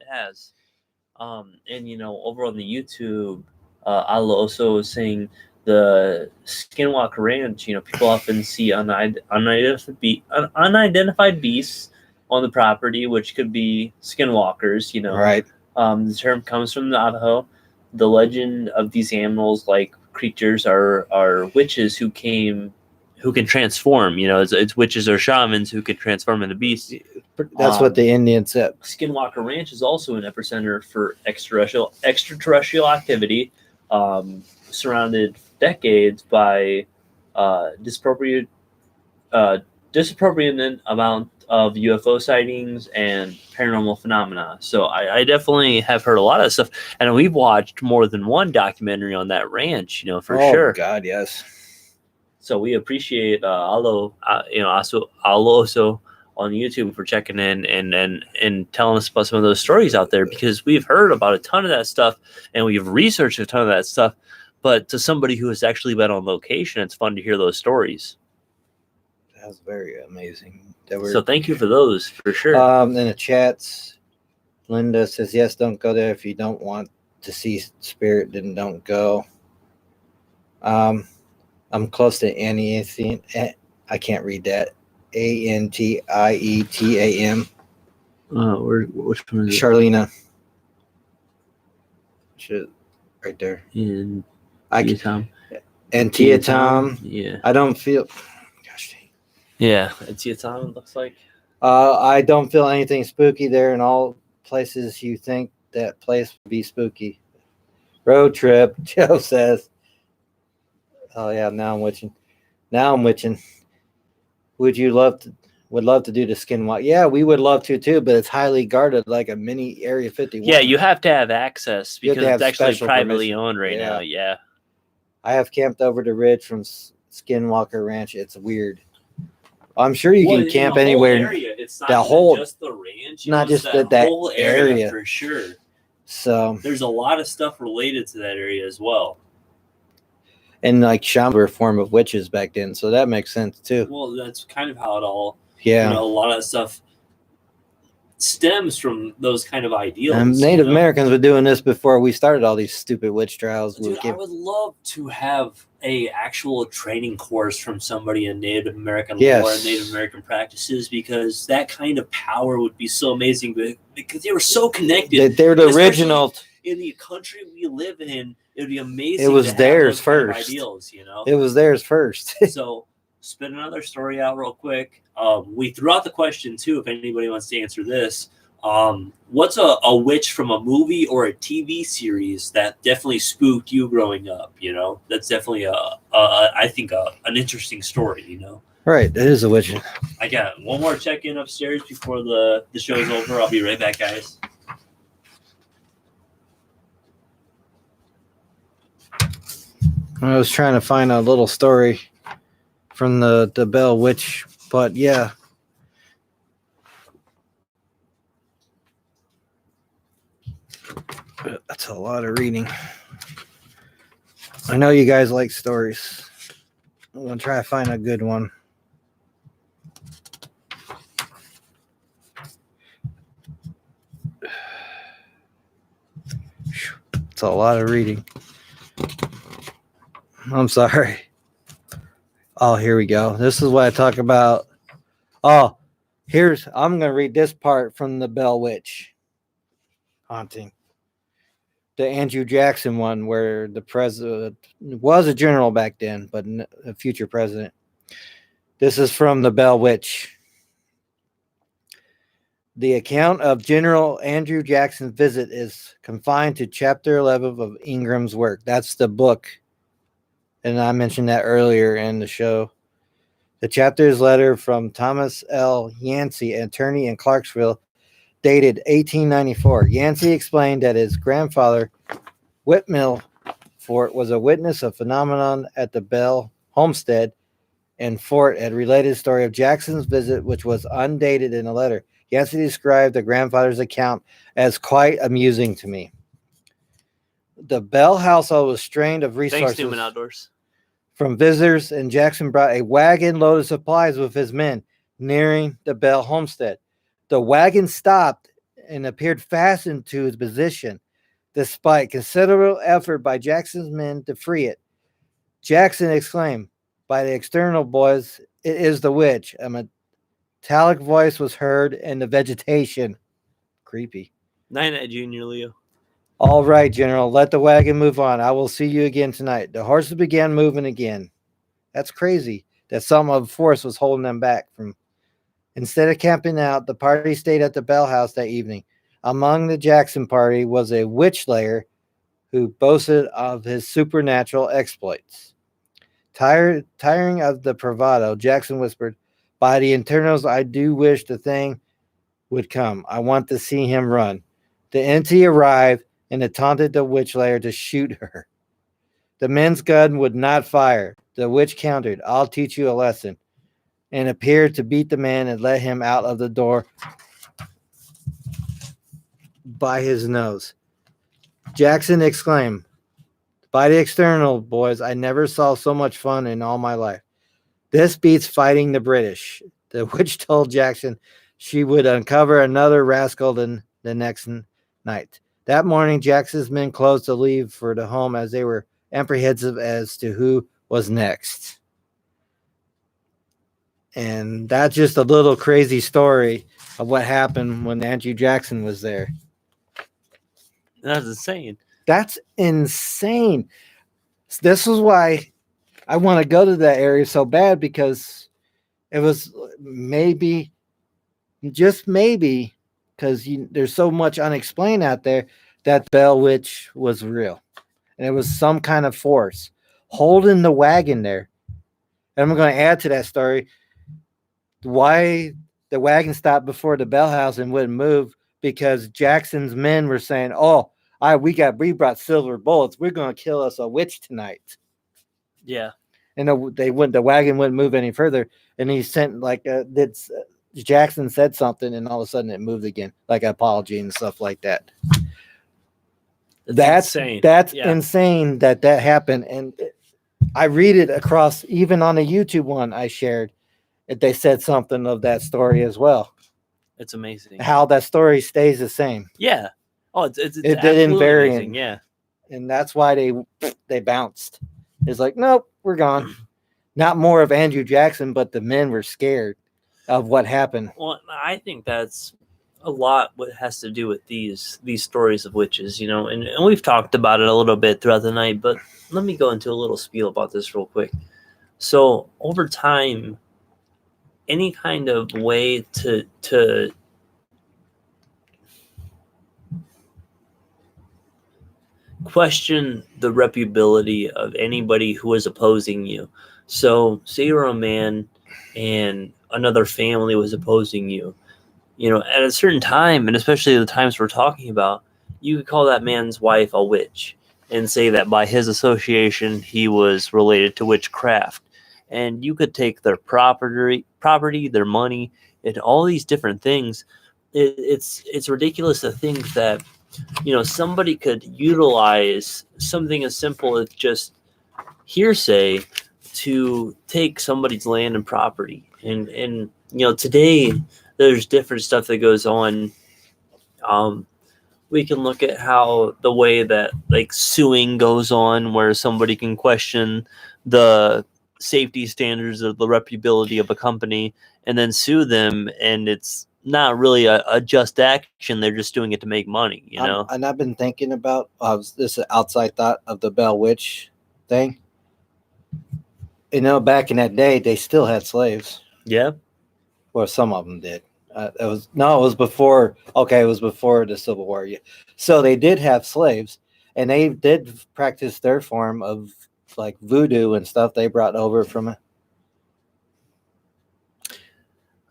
And over on the YouTube, I'll also saying the Skinwalker Ranch. People often see unidentified beasts on the property, which could be skinwalkers. Right. The term comes from Navajo. The legend of these animals, like creatures, are witches who can transform. It's witches or shamans who can transform into beasts. That's what the Indians said. Skinwalker Ranch is also an epicenter for extraterrestrial activity, surrounded decades by disproportionate amount of UFO sightings and paranormal phenomena. So I definitely have heard a lot of stuff, and we've watched more than one documentary on that ranch. For sure. Oh God, yes. So we appreciate Alo also on YouTube for checking in and telling us about some of those stories out there, because we've heard about a ton of that stuff and we've researched a ton of that stuff. But to somebody who has actually been on location, it's fun to hear those stories. That was very amazing. That were, So thank you for those for sure. in the chats, Linda says, yes, don't go there. If you don't want to see spirit, then don't go. I'm close to Annie. I can't read that. Antietam. Which one is it? Charlena. Right there. In Tom. Antietam. Yeah. I don't feel. Gosh dang. Yeah, Antietam looks like. I don't feel anything spooky there. In all places you think that place would be spooky. Road trip, Joe says. Oh yeah, now I'm witching. Would love to do the skinwalk? Yeah, we would love to too, but it's highly guarded, like a mini Area 51. Yeah, you have to have access because it's actually privately permission. owned right now. Yeah. I have camped over the ridge from Skinwalker Ranch. It's weird. I'm sure you can camp anywhere. Area. It's not just the ranch. Not just that whole area for sure. So there's a lot of stuff related to that area as well. And like shamans were a form of witches back then, so that makes sense too. Well, that's kind of how it all. Yeah. A lot of that stuff stems from those kind of ideals. And Native Americans were doing this before we started all these stupid witch trials. Dude, I would love to have a actual training course from somebody in Native American lore and Native American practices, because that kind of power would be so amazing, because they were so connected. They're the original. In the country we live in, it would be amazing. It was theirs first. Kind of ideals, It was theirs first. So spit another story out real quick. We threw out the question too, if anybody wants to answer this. What's a witch from a movie or a TV series that definitely spooked you growing up? That's definitely I think an interesting story. Right, it is a witch. I got one more check-in upstairs before the show's over. I'll be right back, guys. I was trying to find a little story from the Bell Witch, but yeah. That's a lot of reading. I know you guys like stories. I'm going to try to find a good one. It's a lot of reading. I'm sorry. Oh, here we go. This is what I talk about. Oh, I'm going to read this part from the Bell Witch haunting. The Andrew Jackson one, where the president was a general back then, but a future president. This is from the Bell Witch. The account of General Andrew Jackson's visit is confined to chapter 11 of Ingram's work. That's the book. And I mentioned that earlier in the show. The chapter is a letter from Thomas L. Yancey, an attorney in Clarksville, dated 1894. Yancey explained that his grandfather, Whitmill Fort, was a witness of phenomenon at the Bell homestead, and Fort had related the story of Jackson's visit, which was undated in a letter. Yancey described the grandfather's account as quite amusing to me. The Bell household was strained of resources. Thanks, Newman Outdoors. From visitors, and Jackson brought a wagon load of supplies with his men, nearing the Bell homestead. The wagon stopped and appeared fastened to his position, despite considerable effort by Jackson's men to free it. Jackson exclaimed, "By the external, boys, it is the witch." A metallic voice was heard in the vegetation. Creepy. Night, Junior Leo. All right, General, let the wagon move on. I will see you again tonight. The horses began moving again. That's crazy that some of the force was holding them back from. Instead of camping out, the party stayed at the Bell house that evening. Among the Jackson party was a witch layer who boasted of his supernatural exploits. Tiring of the bravado, Jackson whispered, "By the internals, I do wish the thing would come. I want to see him run." The entity arrived and it taunted the witch layer to shoot her. The men's gun would not fire. The witch countered, "I'll teach you a lesson," and appeared to beat the man and let him out of the door by his nose. Jackson exclaimed, "By the external, boys, I never saw so much fun in all my life." This beats fighting the British. The witch told Jackson she would uncover another rascal the next night. That morning, Jackson's men closed to leave for the home as they were apprehensive as to who was next. And that's just a little crazy story of what happened when Andrew Jackson was there. That's insane. That's insane. This is why I want to go to that area so bad, because it was maybe, just maybe, because there's so much unexplained out there, that Bell Witch was real. And it was some kind of force holding the wagon there. And I'm going to add to that story why the wagon stopped before the Bell house and wouldn't move, because Jackson's men were saying, "Oh, we brought silver bullets. We're going to kill us a witch tonight." Yeah. And the wagon wouldn't move any further. And he sent Jackson said something, and all of a sudden it moved again, like an apology and stuff like that. That's insane. That's insane that happened. And I read it across, even on the YouTube one I shared, they said something of that story as well. It's amazing how that story stays the same. Yeah. Oh, it's it didn't vary. Amazing. Yeah. And that's why they bounced. It's like, nope, we're gone. Not more of Andrew Jackson, but the men were scared of what happened. Well, I think that's a lot what has to do with these stories of witches, and we've talked about it a little bit throughout the night, but let me go into a little spiel about this real quick. So over time, any kind of way to question the reputability of anybody who is opposing you. So say you're a man and another family was opposing you, at a certain time, and especially the times we're talking about, you could call that man's wife a witch and say that by his association, he was related to witchcraft. And you could take their property, their money, and all these different things. It's ridiculous to think that, somebody could utilize something as simple as just hearsay to take somebody's land and property. And today there's different stuff that goes on. We can look at how the way that suing goes on, where somebody can question the safety standards or the reputability of a company and then sue them, and it's not really a just action. They're just doing it to make money, And I've been thinking about this is an outside thought of the Bell Witch thing. Back in that day, they still had slaves. Yeah. Well, some of them did. It was before. Okay, it was before the Civil War. Yeah. So they did have slaves, and they did practice their form of voodoo and stuff they brought over from it.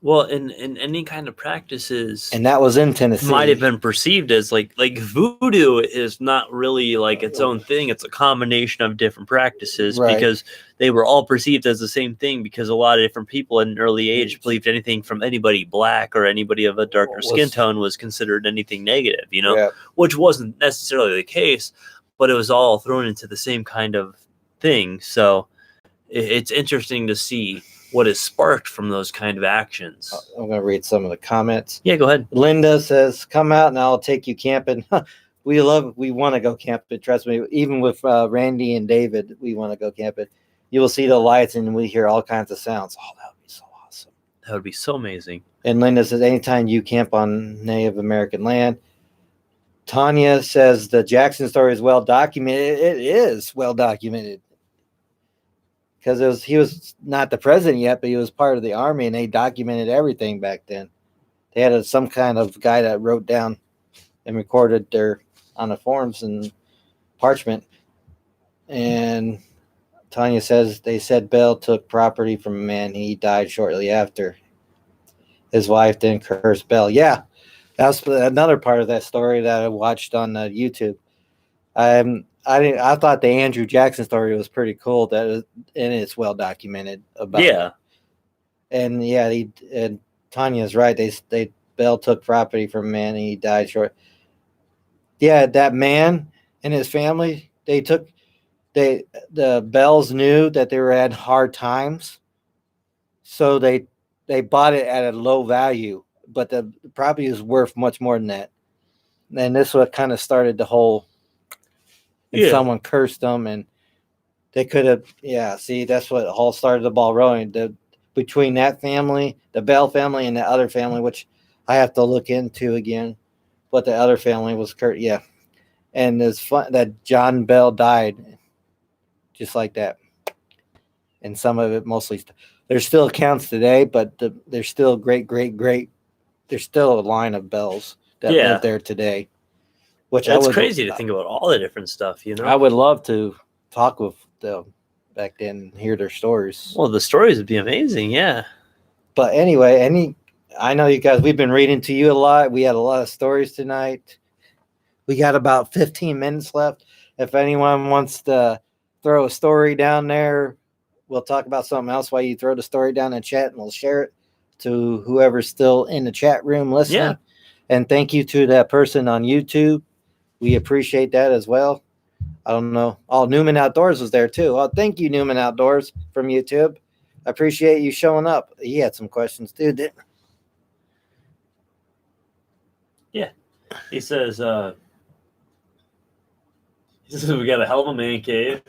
Well, in any kind of practices, and that was in Tennessee, might have been perceived as like voodoo is not really its own thing. It's a combination of different practices, right? Because they were all perceived as the same thing, because a lot of different people at an early age believed anything from anybody black or anybody of a darker skin tone was considered anything negative, which wasn't necessarily the case, but it was all thrown into the same kind of thing. So it's interesting to see what is sparked from those kind of actions. I'm going to read some of the comments. Yeah, go ahead. Linda says, "Come out and I'll take you camping." We want to go camping. Trust me. Even with Randy and David, we want to go camping. You will see the lights and we hear all kinds of sounds. Oh, that would be so awesome. That would be so amazing. And Linda says, "Anytime you camp on Native American land." Tanya says, "The Jackson story is well documented." It is well documented. Because he was not the president yet, but he was part of the army, and they documented everything back then. They had some kind of guy that wrote down and recorded on the forms and parchment. And Tanya says they said Bell took property from a man. He died shortly after. His wife then cursed Bell. Yeah, that's another part of that story that I watched on YouTube. I thought the Andrew Jackson story was pretty cool. And it's well documented about. Yeah, it. And Tanya's right. They Bell took property from a man and he died short. Yeah, that man and his family. The Bells knew that they were at hard times, So they bought it at a low value, but the property is worth much more than that. And this what kind of started the whole. And someone cursed them, and they could have. Yeah, see, that's what all started the ball rolling. Between that family, the Bell family, and the other family, which I have to look into again. But the other family was cursed. Yeah, and it's fun that John Bell died, just like that. And some of it mostly. There's still accounts today, but there's still great. There's still a line of Bells that live there today. Which it's crazy to think about all the different stuff, you know. I would love to talk with them back then and hear their stories. Well, the stories would be amazing, yeah. But anyway, I know you guys, we've been reading to you a lot. We had a lot of stories tonight. We got about 15 minutes left. If anyone wants to throw a story down there, we'll talk about something else while you throw the story down in chat, and we'll share it to whoever's still in the chat room listening. Yeah. And thank you to that person on YouTube. We appreciate that as well. I don't know. Oh, Newman Outdoors was there too. Oh, thank you, Newman Outdoors from YouTube. I appreciate you showing up. He had some questions too, didn't he? Yeah. He says we got a hell of a man cave.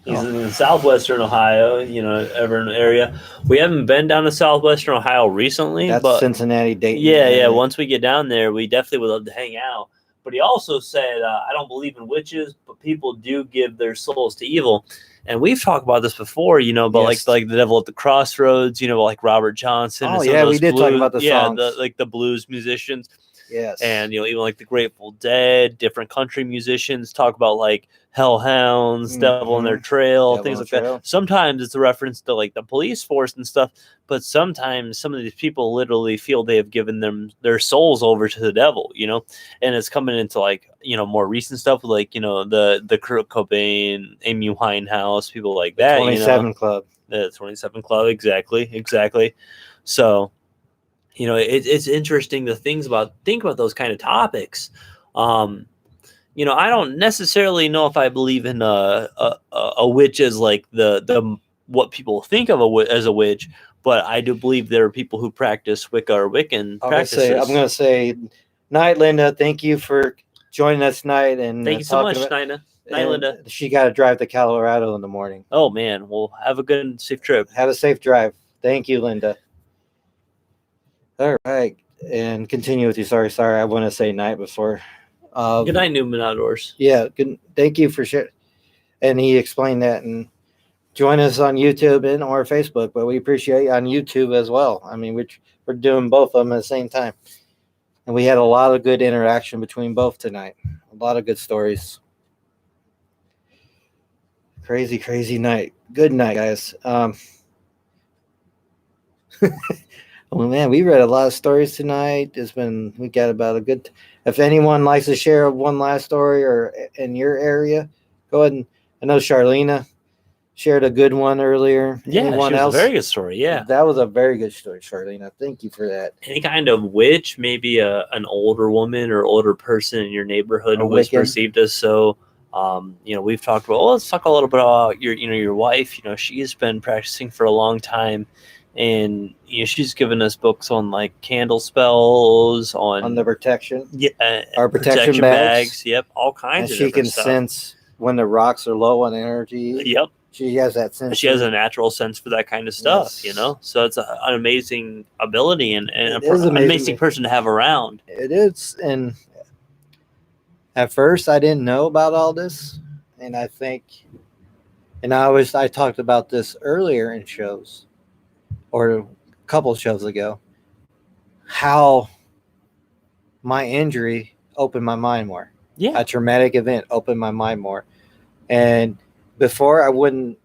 He's in southwestern Ohio, Everett area. We haven't been down to southwestern Ohio recently. That's but Cincinnati, Dayton. Yeah. Once we get down there, we definitely would love to hang out. But he also said, I don't believe in witches, but people do give their souls to evil. And we've talked about this before, but yes. like the Devil at the Crossroads, like Robert Johnson. Oh, yeah, we did talk about the songs. Yeah, the blues musicians. Yes. And, even like the Grateful Dead, different country musicians talk about like hellhounds, Devil on Their Trail, things like that. Sometimes it's a reference to like the police force and stuff, but sometimes some of these people literally feel they have given their souls over to the devil, and it's coming into like, more recent stuff like, the Kurt Cobain, Amy Winehouse, people like that. 27 Club. The 27 Club, exactly. So, it's interesting to think about those kind of topics. I don't necessarily know if I believe in a witch as like the what people think of as a witch, but I do believe there are people who practice Wicca or Wiccan practices. I'm going to say, night, Linda. Thank you for joining us tonight. And thank you so much, Nina. Night, Linda. She got to drive to Colorado in the morning. Oh man, well, have a good and safe trip. Have a safe drive. Thank you, Linda. All right, and continue with you. Sorry, I want to say night before. Good night, Newman Outdoors. Yeah, good. Thank you for sharing. And he explained that. And join us on YouTube and or Facebook, but we appreciate you on YouTube as well. I mean, we're doing both of them at the same time. And we had a lot of good interaction between both tonight. A lot of good stories. Crazy night. Good night, guys. Oh man, we read a lot of stories tonight. We got about a good. If anyone likes to share one last story or in your area, go ahead and. I know Charlena shared a good one earlier. Yeah, anyone else? A very good story. Yeah, that was a very good story, Charlena. Thank you for that. Any kind of witch, maybe an older woman or older person in your neighborhood who was perceived as so. We've talked about. Well, let's talk a little bit about your wife. She's been practicing for a long time. And she's given us books on like candle spells, on the protection, our protection bags. Yep, all kinds. And she can sense when the rocks are low on energy. Yep, she has that sense. She has a natural sense for that kind of stuff. Yes. So it's an amazing ability and an amazing person to have around. It is, and at first I didn't know about all this, and I think, and I talked about this earlier in shows. Or a couple of shows ago, how my injury opened my mind more. Yeah. A traumatic event opened my mind more. And before I wouldn't,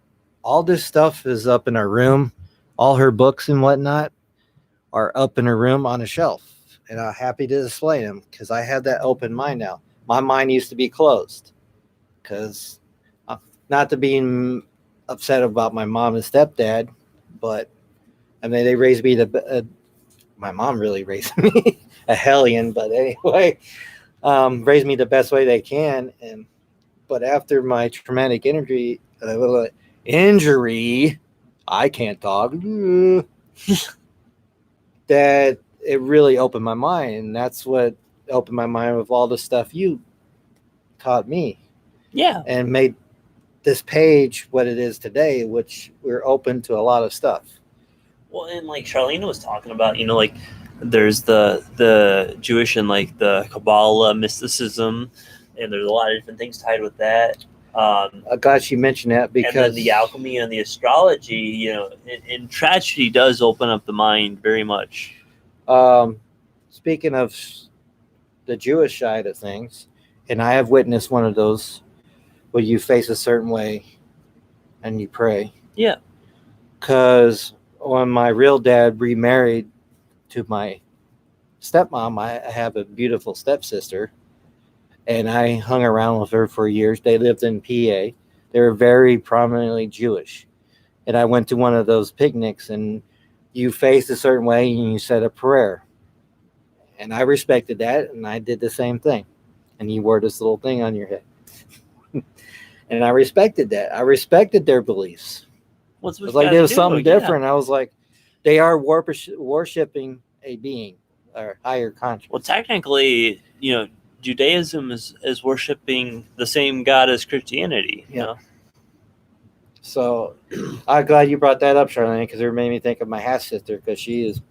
all this stuff is up in her room. All her books and whatnot are up in her room on a shelf. And I'm happy to display them because I have that open mind now. My mind used to be closed because not to being upset about my mom and stepdad, but I mean, they raised me my mom really raised me a hellion, but anyway, raised me the best way they can. But after my traumatic injury, I can't talk. that it really opened my mind. And that's what opened my mind with all the stuff you taught me. Yeah. And made this page what it is today, which we're open to a lot of stuff. Well, and like Charlene was talking about, like there's the Jewish and like the Kabbalah mysticism, and there's a lot of different things tied with that. I'm glad she mentioned that, because and then the alchemy and the astrology, and tragedy does open up the mind very much. Speaking of the Jewish side of things, and I have witnessed one of those where you face a certain way and you pray. Yeah. Because when my real dad remarried to my stepmom, I have a beautiful stepsister, and I hung around with her for years. They lived in PA. They were very prominently Jewish. And I went to one of those picnics, and you faced a certain way and you said a prayer. And I respected that, and I did the same thing. And you wore this little thing on your head. And I respected that. I respected their beliefs. It was like there was something different. I was like, they are worshiping a being or higher conscience. Well, technically, Judaism is worshiping the same God as Christianity. Yeah. So I'm glad you brought that up, Charlene, because it made me think of my half sister, because she is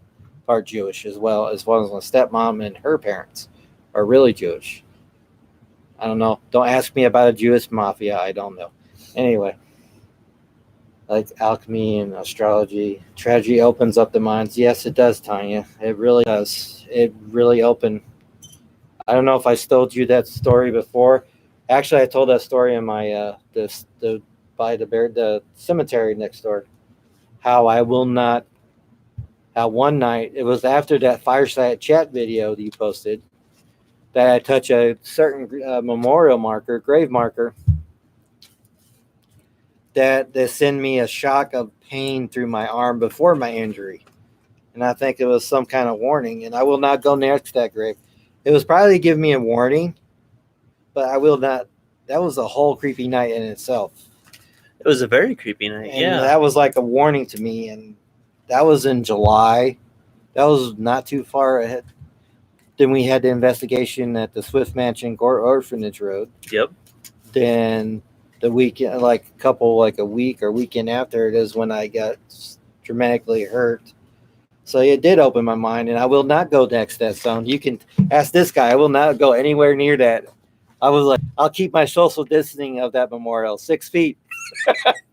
part Jewish as well as my stepmom, and her parents are really Jewish. I don't know. Don't ask me about a Jewish mafia. I don't know. Anyway, like alchemy and astrology, tragedy opens up the minds. Yes, it does, Tanya. It really does. It really opened. I don't know if I told you that story before. Actually, I told that story in my by the cemetery next door. How one night, it was after that fireside chat video that you posted, that I touch a certain memorial marker, grave marker, that they send me a shock of pain through my arm before my injury. And I think it was some kind of warning, and I will not go next to that grave. It was probably giving me a warning, but I will not. That was a whole creepy night in itself. It was a very creepy night, and that was like a warning to me, and that was in July. That was not too far ahead. Then we had the investigation at the Swift Mansion Orphanage Road. Yep. Then the weekend, like a week or weekend after it, is when I got dramatically hurt. So it did open my mind, and I will not go next to that stone. You can ask this guy. I will not go anywhere near that. I was like, I'll keep my social distancing of that memorial, 6 feet.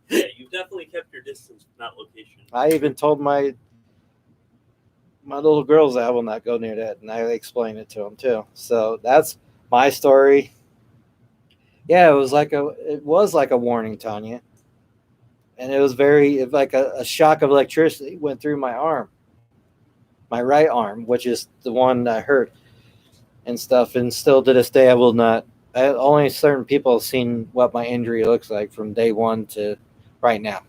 Yeah, you've definitely kept your distance from that location. I even told my little girls that I will not go near that, and I explained it to them too. So that's my story. Yeah, it was like a warning, Tanya, and it was like a shock of electricity went through my arm, my right arm, which is the one that hurt and stuff. And still to this day, I will not. Only certain people have seen what my injury looks like from day one to right now.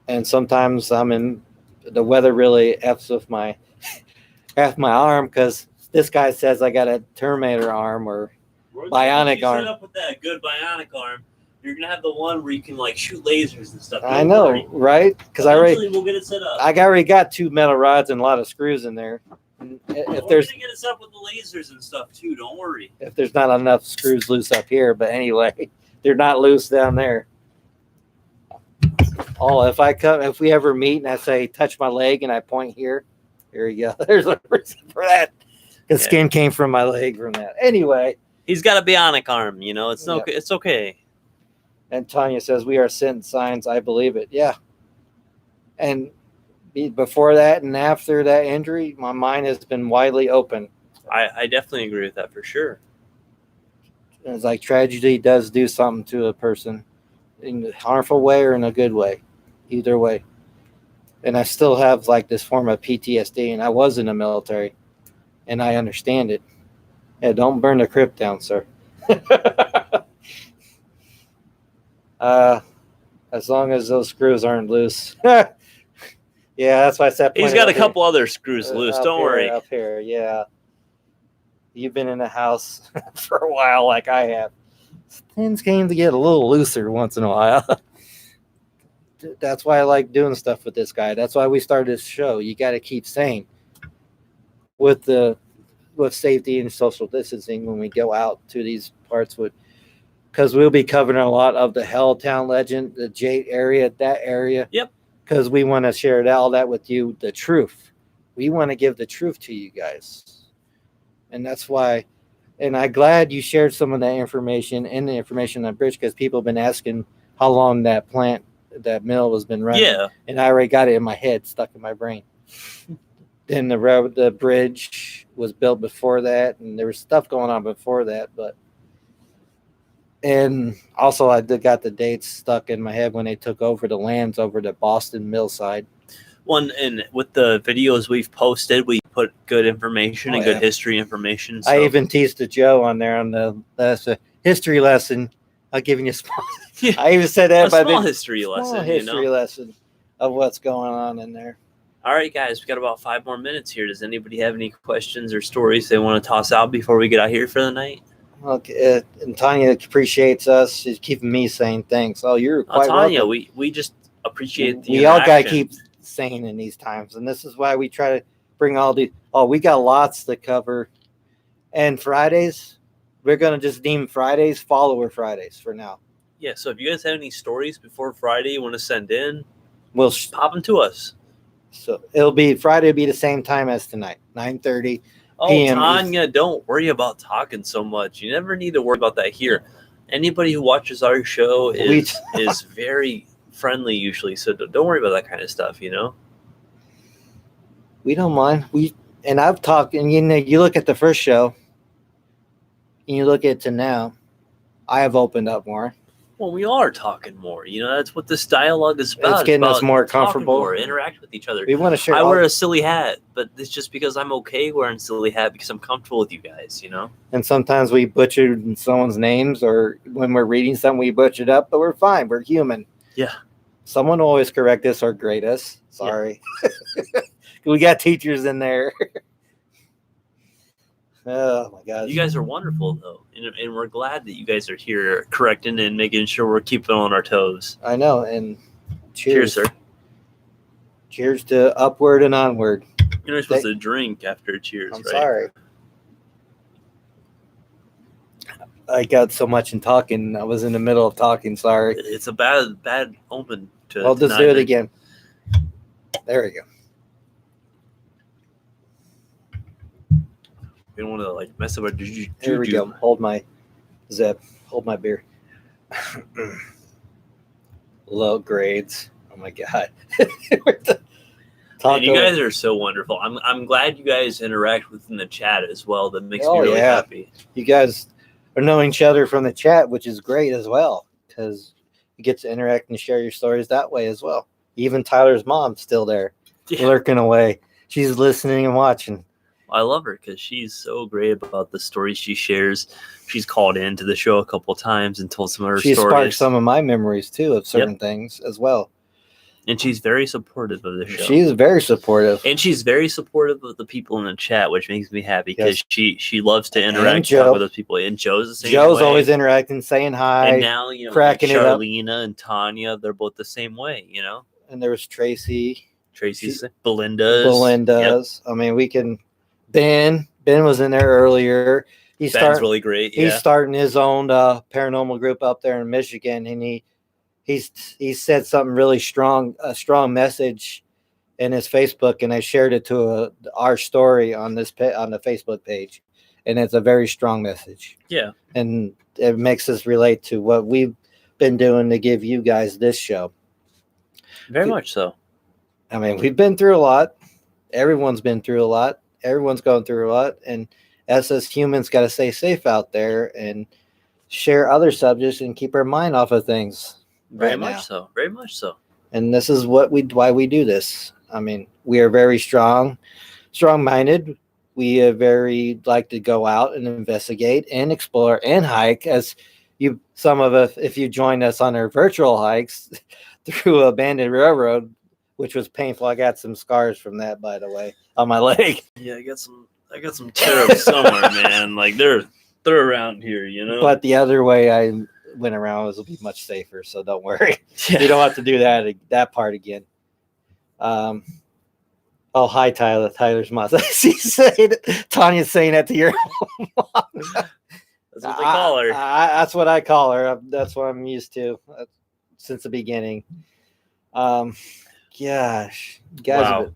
And sometimes the weather really F's with my arm, because this guy says I got a Terminator arm or bionic arm. Set up with that good bionic arm, you're gonna have the one where you can like shoot lasers and stuff. I know, right? Because we'll get it set up. I already got 2 metal rods and a lot of screws in there. We're gonna get it set up with the lasers and stuff too. Don't worry. If there's not enough screws loose up here, but anyway, they're not loose down there. Oh, if we ever meet and I say touch my leg and I point here you go. There's a reason for that. The skin came from my leg from that. Anyway, he's got a bionic arm. It's okay. And Tanya says we are sent signs. I believe it. Yeah. And before that and after that injury, my mind has been widely open. I definitely agree with that for sure. It's like tragedy does do something to a person in a harmful way or in a good way, either way. And I still have like this form of PTSD, and I was in the military, and I understand it. Yeah, don't burn the crypt down, sir. As long as those screws aren't loose. Yeah, that's why I said. He's got a couple other screws loose. Don't worry. Up here, yeah. You've been in the house for a while, like I have. Things came to get a little looser once in a while. that's why I like doing stuff with this guy. That's why we started this show. You got to keep sane with safety and social distancing when we go out to these parts because we'll be covering a lot of the Helltown legend, the Jade area, that area. Yep. Because we want to share all that with you, the truth. We want to give the truth to you guys. And that's why, and I'm glad you shared some of that information and the information on Bridge, because people have been asking how long that mill has been running. Yeah. And I already got it in my head, stuck in my brain. Then the bridge was built before that, and there was stuff going on before that, and also I got the dates stuck in my head when they took over the lands over the Boston mill side. One, and with the videos we've posted, we put good information and good history information. So. I even teased a Joe on there on the history lesson. I'll give you a small. I even said that a small history lesson of what's going on in there. All right, guys, we got about 5 more minutes here. Does anybody have any questions or stories they want to toss out before we get out here for the night? Okay, and Tanya appreciates us. She's keeping me saying thanks. Oh, you're quite Tanya, welcome. we just appreciate the We all got to keep sane in these times, and this is why we try to bring all the. Oh, we got lots to cover, and Fridays, we're gonna just deem Fridays follower Fridays for now. Yeah, so if you guys have any stories before Friday you want to send in, we'll pop them to us. So Friday will be the same time as tonight, 9:30. Oh, PM. Tanya, don't worry about talking so much. You never need to worry about that here. Anybody who watches our show is very friendly usually, so don't worry about that kind of stuff, you know? We don't mind. I've talked, and you look at the first show, and you look at to now, I have opened up more. Well, we are talking more. You know, that's what this dialogue is about. It's getting us more comfortable. More, interact with each other. We want to share. I wear a silly hat, but it's just because I'm okay wearing a silly hat because I'm comfortable with you guys, you know? And sometimes we butcher someone's names, or when we're reading something, we butcher it up, but we're fine. We're human. Yeah. Someone will always correct us or grade us. Sorry. Yeah. We got teachers in there. Oh my gosh. You guys are wonderful though. And we're glad that you guys are here correcting and making sure we're keeping on our toes. I know. And cheers, sir. Cheers to upward and onward. You're not supposed to drink after cheers, I'm sorry. I got so much in talking. I was in the middle of talking. Sorry. It's a bad omen to I'll just do it again. There we go. You don't want to mess up our juju. Here we go. Hold my zip. Hold my beer. Low grades. Oh my god. And you guys are so wonderful. I'm glad you guys interact within the chat as well. That makes me really happy. You guys are knowing each other from the chat, which is great as well, because you get to interact and share your stories that way as well. Even Tyler's mom's still there, lurking away. She's listening and watching. I love her because she's so great about the stories she shares. She's called into the show a couple of times and told some of her stories. She sparked some of my memories, too, of certain things as well. And she's very supportive of the show. She's very supportive. And she's very supportive of the people in the chat, which makes me happy because she loves to interact with those people. And Joe's the same way. Joe's always interacting, saying hi. And now, cracking it up. Charlena and Tanya, they're both the same way, you know? And there was Tracy's. Belinda's. Yep. I mean, we can... Ben was in there earlier. Ben's really great. Yeah. He's starting his own paranormal group up there in Michigan, and he said something really strong, a strong message in his Facebook, and I shared it to our story on the Facebook page, and it's a very strong message. Yeah, and it makes us relate to what we've been doing to give you guys this show. Very much so. I mean, we've been through a lot. Everyone's been through a lot. Everyone's going through a lot, and us as humans got to stay safe out there and share other subjects and keep our mind off of things. Very much so. And this is why we do this. I mean, we are very strong-minded. We very like to go out and investigate and explore and hike. As some of us, if you joined us on our virtual hikes through Abandoned Railroad, which was painful. I got some scars from that, by the way, on my leg. Yeah, I got some tear-ups somewhere, man. Like they're around here, you know. But the other way, went around, it'll be much safer. So don't worry. You don't have to do that part again. Oh, hi, Tyler. Tyler's mom. She's saying, Tanya's saying that to your mom. That's what they call her. That's what I call her. That's what I'm used to since the beginning. Gosh, you guys have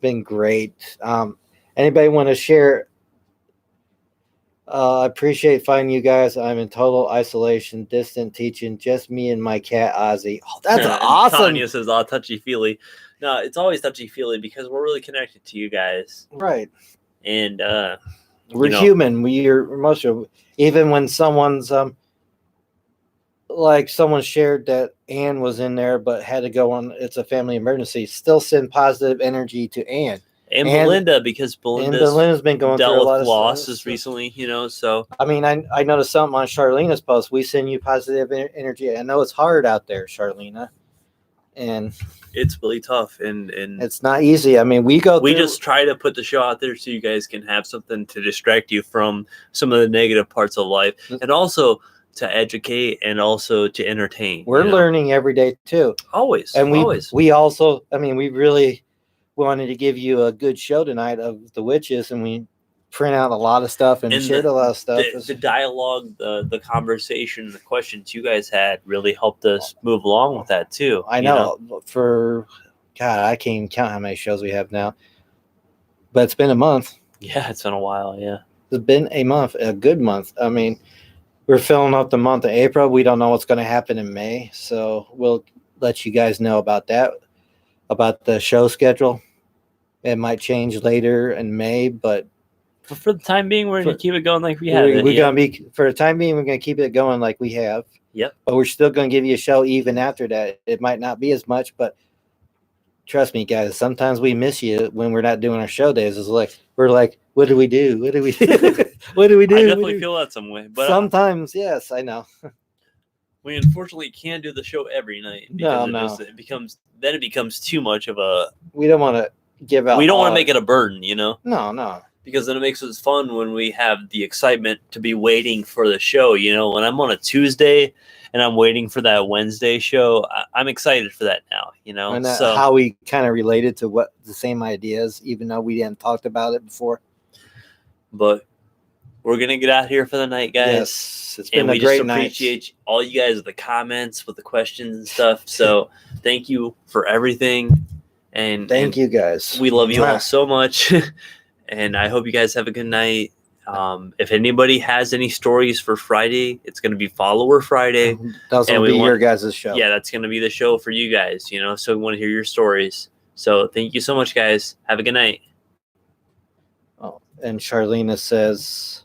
been great. Anybody want to share? I appreciate finding you guys. I'm in total isolation, distant teaching, just me and my cat Ozzy. Oh, that's awesome. Tanya says, "Oh, touchy-feely." No, it's always touchy-feely because we're really connected to you guys. Right. And we're human. We're emotional. Even when someone's like someone shared that Anne was in there but had to go on, it's a family emergency, still send positive energy to Anne. And Belinda, because Belinda's been going through a lot of losses recently, so. I mean, I noticed something on Charlena's post. We send you positive energy. I know it's hard out there, Charlena. And it's really tough, and it's not easy. I mean, we just try to put the show out there so you guys can have something to distract you from some of the negative parts of life, and also to educate and also to entertain. We're learning every day too. Always. And we also, I mean, we really wanted to give you a good show tonight of the witches, and we print out a lot of stuff and shared a lot of stuff. The dialogue, the conversation, the questions you guys had really helped us move along with that too. I know. For God, I can't even count how many shows we have now. But it's been a month. Yeah, it's been a while. Yeah, it's been a month, a good month. I mean, we're filling up the month of April. We don't know what's going to happen in May, so we'll let you guys know about that, about the show schedule. It might change later in May, but for the time being, we're going to keep it going like we have. For the time being, we're going to keep it going like we have. Yep. But we're still going to give you a show even after that. It might not be as much, but trust me, guys. Sometimes we miss you when we're not doing our show days. It's like we're like, what do we do? What do we do? What do we do? I definitely feel that some way, but sometimes, yes, I know. We unfortunately can't do the show every night because it becomes too much of a. We don't want to give out. We don't want to make it a burden, No. Because then it makes it fun when we have the excitement to be waiting for the show. When I'm on a Tuesday and I'm waiting for that Wednesday show, I'm excited for that now. And how we kind of related to what the same ideas, even though we hadn't talked about it before. But we're gonna get out here for the night, guys. Yes, it's been a great night. We just appreciate all you guys with the comments, with the questions and stuff. So thank you for everything. And thank you guys. We love you all so much. And I hope you guys have a good night. If anybody has any stories for Friday, it's going to be Follower Friday. That's going to be your guys' show. Yeah, that's going to be the show for you guys, so we want to hear your stories. So thank you so much, guys. Have a good night. Oh, and Charlena says,